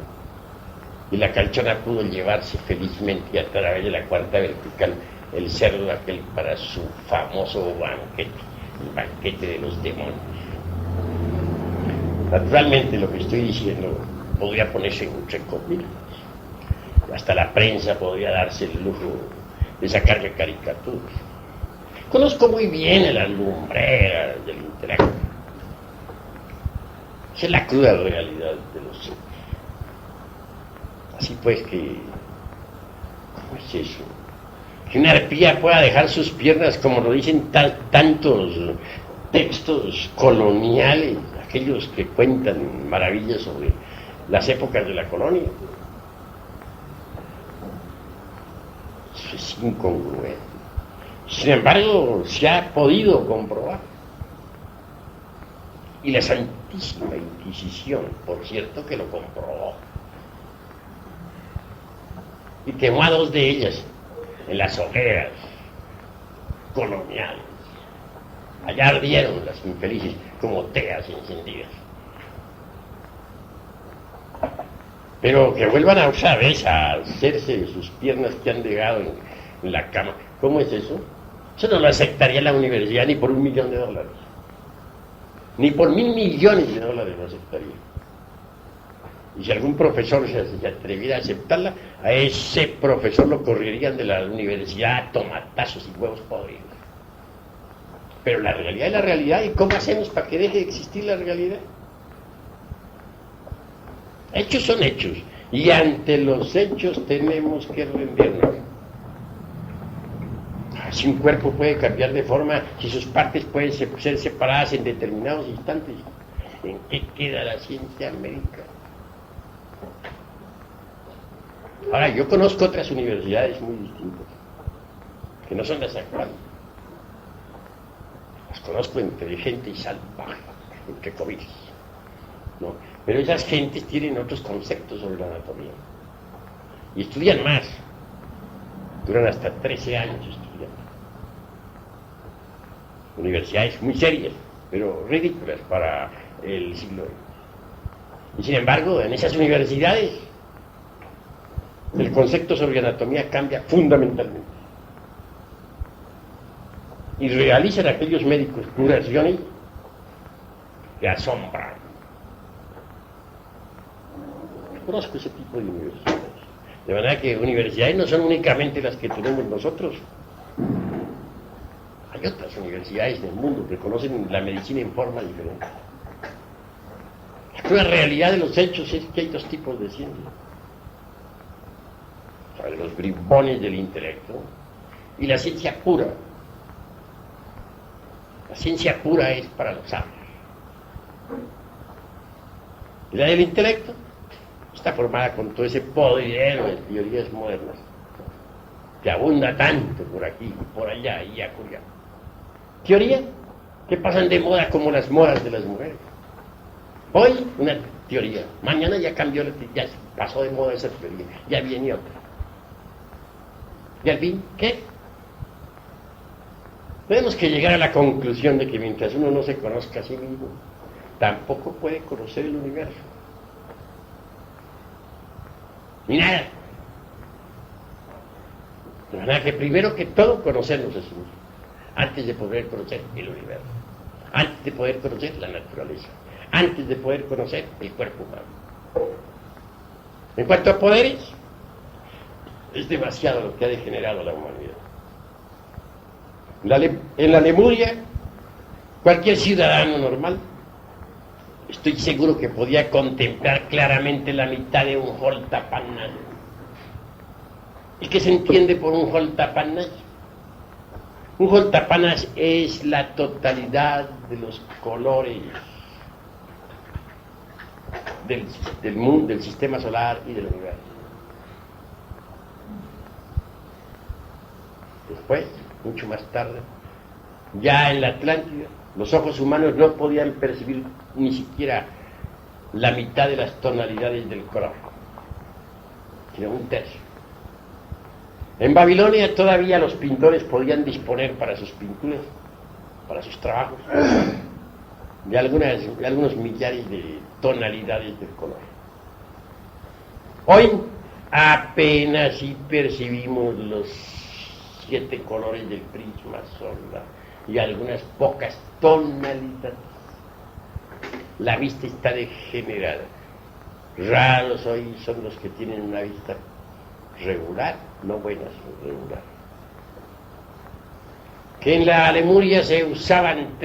Speaker 1: y la calchona pudo llevarse felizmente a través de la cuarta vertical el cerdo aquel para su famoso banquete, el banquete de los demonios. Naturalmente lo que estoy diciendo podría ponerse entre comillas. Hasta la prensa podría darse el lujo de sacarle caricaturas. Conozco muy bien a las lumbreras del intelecto. Esa es la cruda realidad de los hechos. Así pues que, ¿cómo es eso? Que una arpía pueda dejar sus piernas, como lo dicen tantos textos coloniales, aquellos que cuentan maravillas sobre las épocas de la colonia. Eso es incongruente. Sin embargo, se ha podido comprobar. Y la Santísima Inquisición, por cierto, que lo comprobó. Y quemó a dos de ellas en las hogueras coloniales. Allá ardieron las infelices como teas encendidas. Pero que vuelvan a usar a hacerse sus piernas que han dejado en la cama. ¿Cómo es eso? Eso no lo aceptaría la universidad ni por $1.000.000. Ni por $1.000 millones lo aceptaría. Y si algún profesor se atreviera a aceptarla, a ese profesor lo correrían de la universidad a tomatazos y huevos podridos. Pero la realidad es la realidad. ¿Y cómo hacemos para que deje de existir la realidad? Hechos son hechos. Y ante los hechos tenemos que rendirnos. Si un cuerpo puede cambiar de forma, si sus partes pueden ser separadas en determinados instantes, ¿en qué queda la ciencia médica? Ahora, yo conozco otras universidades muy distintas, que no son las actuales. Las conozco entre gente y salvaje, entre comillas, ¿no? Pero esas gentes tienen otros conceptos sobre la anatomía. Y estudian más. Duran hasta 13 años estudiando. Universidades muy serias, pero ridículas para el siglo XX. Y sin embargo, en esas universidades, el concepto sobre anatomía cambia fundamentalmente. Y realizan aquellos médicos curaciones que asombran. conozco ese tipo de universidades. De manera que universidades no son únicamente las que tenemos nosotros. Hay otras universidades del mundo que conocen la medicina en forma diferente. La realidad de los hechos es que hay dos tipos de ciencia. O sea, los bribones del intelecto y la ciencia pura. La ciencia pura es para los sabios. Y la del intelecto está formada con todo ese poder de teorías modernas que abunda tanto por aquí y por allá y acullá. Teoría que pasan de moda como las modas de las mujeres. Hoy una teoría, mañana ya cambió, ya pasó de moda esa teoría, ya viene otra. ¿Y al fin qué? Tenemos que llegar a la conclusión de que mientras uno no se conozca a sí mismo, tampoco puede conocer el universo. Ni nada. De manera que primero que todo conocernos a sí mismo, antes de poder conocer el universo, antes de poder conocer la naturaleza, antes de poder conocer el cuerpo humano. En cuanto a poderes, es demasiado lo que ha degenerado la humanidad. En la Lemuria, cualquier ciudadano normal, estoy seguro que podía contemplar claramente la mitad de un Holtapanay. ¿Y qué se entiende por un Holtapanay? Un Holtapanay es la totalidad de los colores del mundo, del sistema solar y del universo. Después, mucho más tarde, ya en la Atlántida, los ojos humanos no podían percibir ni siquiera la mitad de las tonalidades del color, sino un tercio. En Babilonia todavía los pintores podían disponer para sus pinturas, para sus trabajos, de algunos millares de tonalidades del color. Hoy apenas si percibimos los 7 colores del prisma solar y algunas pocas tonalidades. La vista está degenerada. Raros hoy son los que tienen una vista regular, no buena, sino regular. Que en la Lemuria se usaban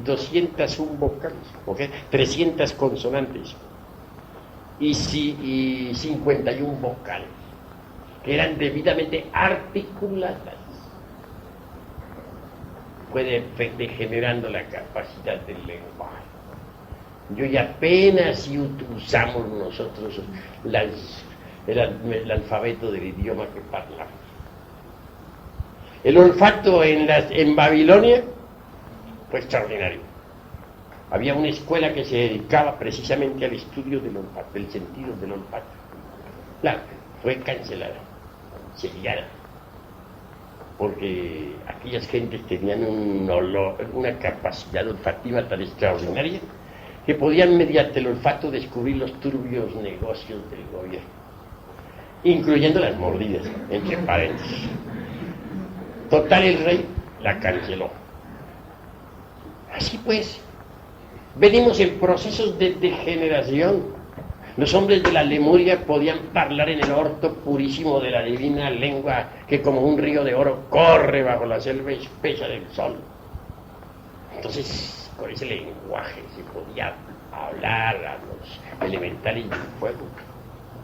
Speaker 1: 201 vocales, ¿okay? 300 consonantes y 51 vocales, que eran debidamente articuladas. Fue degenerando la capacidad del lenguaje. Y hoy apenas si usamos nosotros el alfabeto del idioma que hablamos. El olfato en Babilonia fue extraordinario. Había una escuela que se dedicaba precisamente al estudio del olfato, del sentido del olfato. Claro, fue cancelada, sellada, porque aquellas gentes tenían una capacidad olfativa tan extraordinaria que podían mediante el olfato descubrir los turbios negocios del gobierno, incluyendo las mordidas, entre paréntesis. Total, el rey la canceló. Así pues, venimos en procesos de degeneración. Los hombres de la Lemuria podían hablar en el orto purísimo de la divina lengua que como un río de oro corre bajo la selva espesa del sol. Entonces, con ese lenguaje se podía hablar a los elementales del fuego,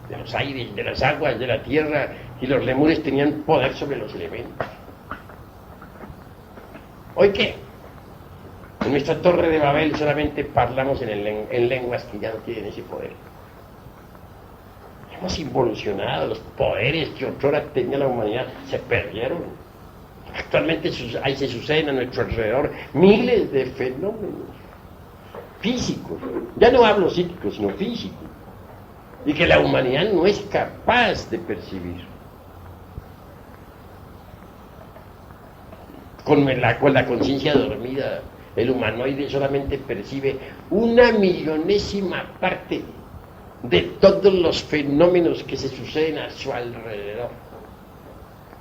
Speaker 1: de los aires, de las aguas, de la tierra, y los lemures tenían poder sobre los elementos. ¿Hoy qué? En nuestra torre de Babel solamente hablamos en lenguas que ya no tienen ese poder. Hemos involucionado, los poderes que otrora tenía la humanidad se perdieron. Actualmente ahí se suceden a nuestro alrededor miles de fenómenos físicos, ya no hablo psíquicos, sino físicos, y que la humanidad no es capaz de percibir. Con la conciencia dormida, el humanoide solamente percibe 1/millonésima parte de todos los fenómenos que se suceden a su alrededor.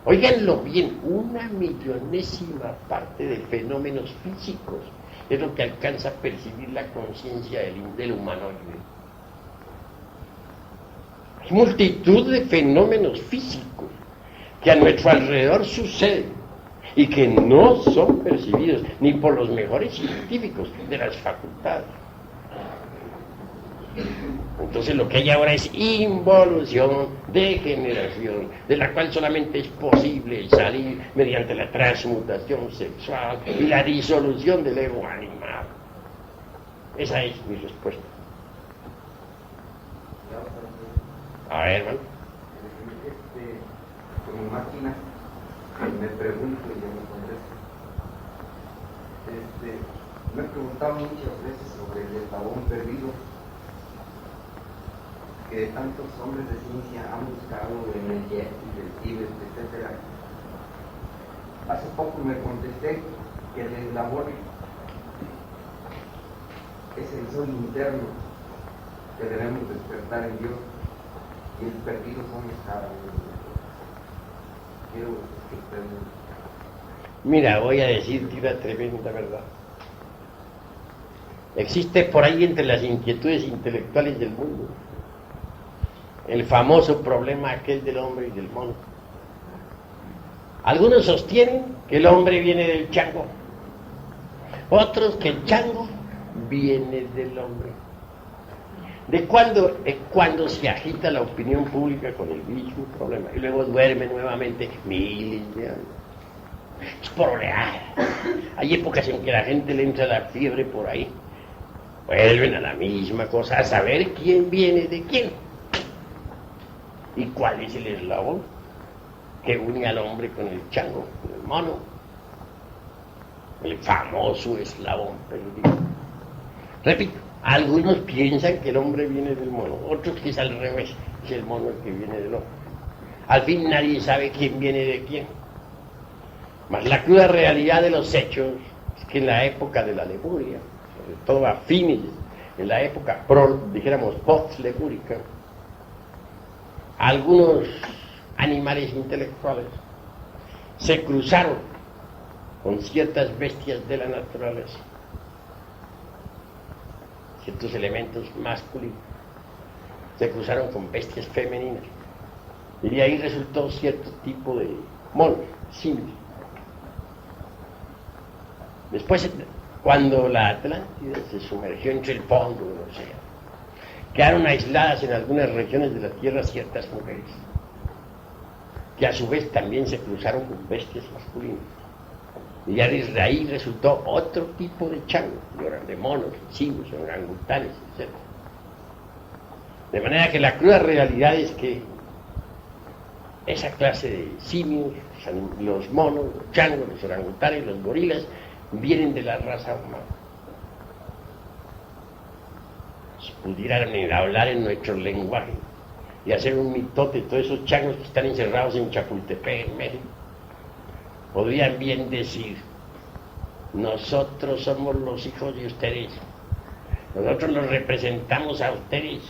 Speaker 1: Óiganlo bien, 1/millonésima parte de fenómenos físicos es lo que alcanza a percibir la conciencia del humanoide. multitud de fenómenos físicos que a nuestro alrededor suceden y que no son percibidos ni por los mejores científicos de las facultades. Entonces lo que hay ahora es involución, degeneración, de la cual solamente es posible salir mediante la transmutación sexual y la disolución del ego animal. Esa es mi respuesta. A ver, hermano.
Speaker 5: Como máquina, me pregunto y yo me contesto. Me he preguntado muchas veces sobre el eslabón perdido que tantos hombres de ciencia han buscado en el jet y el Tíbet, etc. Hace poco me contesté que el eslabón es el sol interno que debemos despertar en Dios y el perdido somos cada uno de nosotros. Quiero que ustedes...
Speaker 1: Mira, voy a decirte una tremenda verdad. Existe por ahí entre las inquietudes intelectuales del mundo el famoso problema aquel del hombre y del mono. Algunos sostienen que el hombre viene del chango, otros que el chango viene del hombre. ¿De cuándo es cuando se agita la opinión pública con el mismo problema y luego duerme nuevamente miles de años? Es por oleada. Hay épocas en que la gente le entra la fiebre por ahí, vuelven a la misma cosa, a saber quién viene de quién. ¿Y cuál es el eslabón que une al hombre con el chango, con el mono? El famoso eslabón perdido. Repito, algunos piensan que el hombre viene del mono, otros que es al revés, es el mono el que viene del hombre. Al fin nadie sabe quién viene de quién. Mas la cruda realidad de los hechos es que en la época de la Lemuria, sobre todo a fines, en la época, dijéramos, post-lemúrica, algunos animales intelectuales se cruzaron con ciertas bestias de la naturaleza, ciertos elementos masculinos, se cruzaron con bestias femeninas, y de ahí resultó cierto tipo de monos, simios. Después, cuando la Atlántida se sumergió entre el fondo del océano, quedaron aisladas en algunas regiones de la Tierra ciertas mujeres, que a su vez también se cruzaron con bestias masculinas. Y ya desde ahí resultó otro tipo de changos, de monos, simios, orangutanes, etc. De manera que la cruda realidad es que esa clase de simios, los monos, los changos, los orangutanes, los gorilas, vienen de la raza humana. Si pudieran hablar en nuestro lenguaje y hacer un mitote de todos esos changos que están encerrados en Chapultepec, en México, podrían bien decir: nosotros somos los hijos de ustedes, nosotros los representamos a ustedes,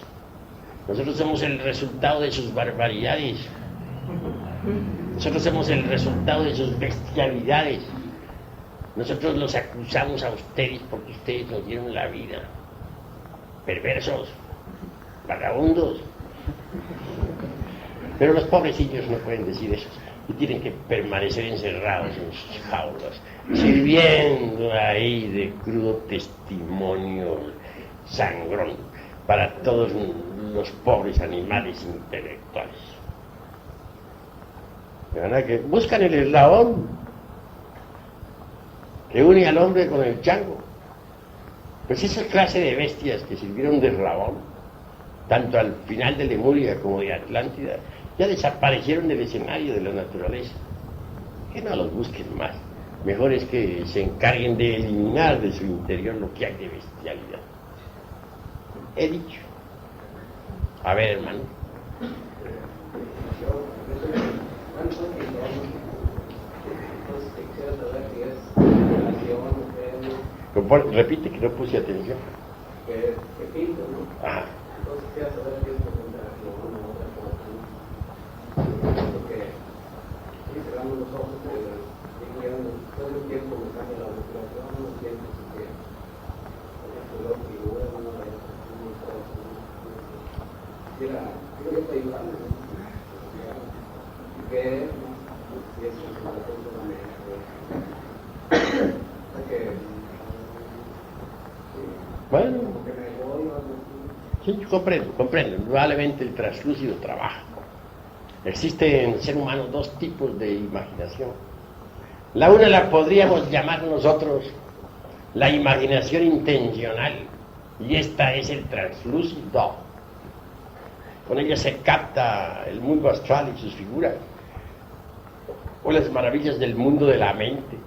Speaker 1: nosotros somos el resultado de sus barbaridades, nosotros somos el resultado de sus bestialidades, nosotros los acusamos a ustedes porque ustedes nos dieron la vida. Perversos, vagabundos. Pero los pobrecillos no pueden decir eso y tienen que permanecer encerrados en sus jaulas, sirviendo ahí de crudo testimonio sangrón para todos los pobres animales intelectuales. De manera que buscan el eslabón que une al hombre con el chango. Pues esa clase de bestias que sirvieron de eslabón, tanto al final de Lemuria como de Atlántida, ya desaparecieron del escenario de la naturaleza. Que no los busquen más. Mejor es que se encarguen de eliminar de su interior lo que hay de bestialidad. He dicho. A ver, hermano. Repite, que no puse atención.
Speaker 4: Que pinto, ¿no?
Speaker 1: Ajá.
Speaker 4: Entonces quería saber qué es concentración o otra cosa. Porque si cerramos los ojos, todo el tiempo me cambia la respiración, unos tiempos en que por ejemplo, figura, quisiera, creo que hay
Speaker 1: Bueno,
Speaker 4: Como que me voy o algo así.
Speaker 1: sí, yo comprendo. Indudablemente el translúcido trabaja. Existen en el ser humano dos tipos de imaginación. La una la podríamos llamar nosotros la imaginación intencional, y esta es el translúcido. Con ella se capta el mundo astral y sus figuras, o las maravillas del mundo de la mente,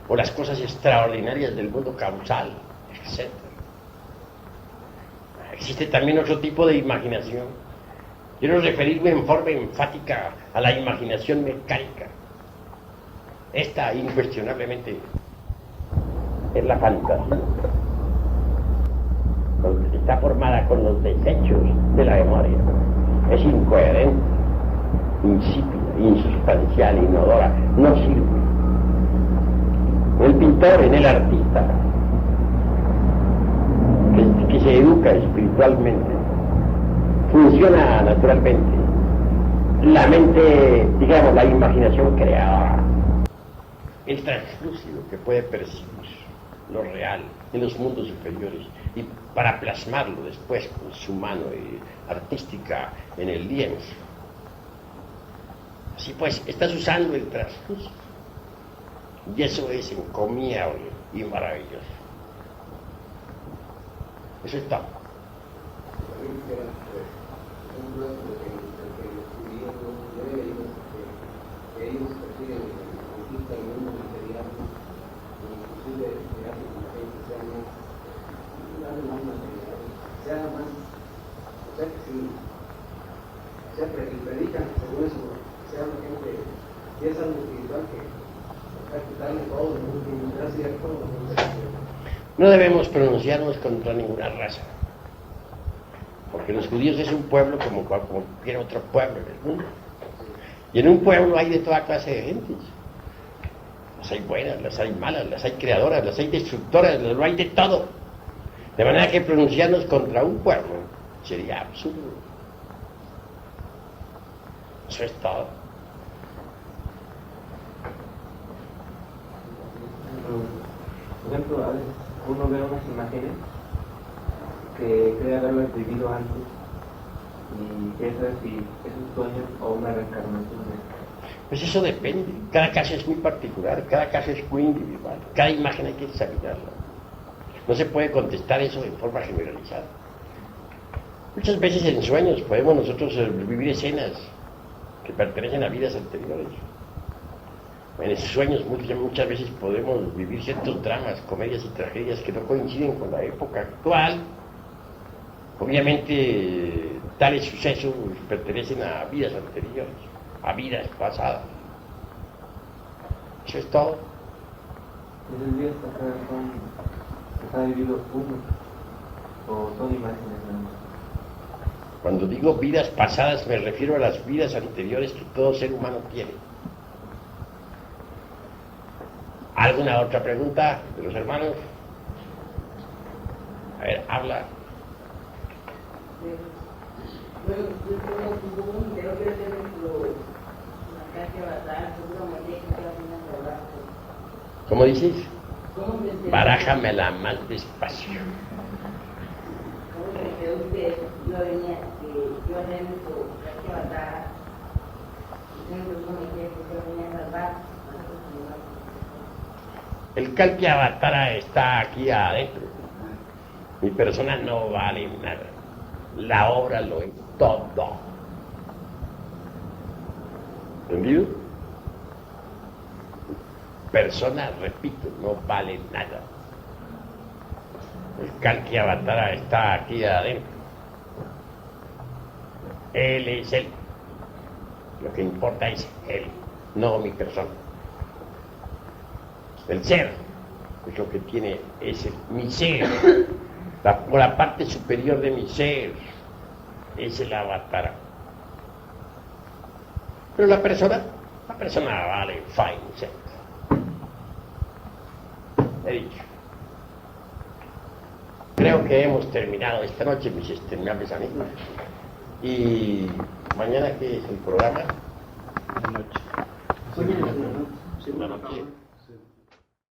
Speaker 1: o las cosas extraordinarias del mundo causal, etc. Existe también otro tipo de imaginación. Quiero referirme en forma enfática a la imaginación mecánica. Esta, incuestionablemente, es la fantasía. Está formada con los desechos de la memoria. Es incoherente, insípida, insustancial, inodora, no sirve. En el pintor, en el artista, que se educa espiritualmente, funciona naturalmente la mente, digamos, la imaginación creadora, el translúcido que puede percibir lo real en los mundos superiores y para plasmarlo después con su mano artística en el lienzo. Así pues, estás usando el translúcido y eso es encomiable y maravilloso. Eso es todo.
Speaker 5: Ellos prefieren la conquista del mundo material, inclusive que hacen que la gente sea más material, sea más, o sea que si predican según eso, sea una gente, si es algo espiritual que hay que quitarle todo, no sea cierto,
Speaker 1: No debemos pronunciarnos contra ninguna raza, porque los judíos es un pueblo como cualquier otro pueblo en el mundo. Y en un pueblo hay de toda clase de gentes. Las hay buenas, las hay malas, las hay creadoras, las hay destructoras, lo hay de todo. De manera que pronunciarnos contra un pueblo sería absurdo. Eso es todo.
Speaker 3: Por ejemplo, a veces uno ve unas imágenes que cree haberlas vivido antes y piensa si es un sueño o una reencarnación.
Speaker 1: Pues eso depende, cada caso es muy particular, cada caso es muy individual, cada imagen hay que examinarla. No se puede contestar eso en forma generalizada. Muchas veces en sueños podemos nosotros vivir escenas que pertenecen a vidas anteriores. En esos sueños muchas veces podemos vivir ciertos dramas, comedias y tragedias que no coinciden con la época actual. Obviamente tales sucesos pertenecen a vidas anteriores, a vidas pasadas. Eso es todo.
Speaker 3: ¿Esos días pasados está vivido uno o son imágenes?
Speaker 1: Cuando digo vidas pasadas me refiero a las vidas anteriores que todo ser humano tiene. ¿Alguna otra pregunta de los hermanos? A ver, habla.
Speaker 2: Bueno, yo tengo un poco de interés, quiero hacer una caja basada, seguramente que está haciendo trabajo.
Speaker 1: ¿Cómo dices?
Speaker 2: ¿Cómo se enteró?
Speaker 1: Barájamela más despacio.
Speaker 2: ¿Cómo se enteró usted? Yo venía, yo hacer nuestro caja basada, y tengo que cometer que yo venía a salvar.
Speaker 1: El Kalki Avatara está aquí adentro. Mi persona no vale nada. La obra lo es todo. ¿Entendido? Persona, repito, no vale nada. El Kalki Avatara está aquí adentro. Él es él. Lo que importa es él, no mi persona. El ser es lo que tiene, mi ser, la parte superior de mi ser es el avatar. Pero la persona vale fine set. He dicho. Creo que hemos terminado esta noche, mis estimables amigos. Y mañana, ¿qué es el programa?
Speaker 4: Buenas noches.
Speaker 1: Buenas noches.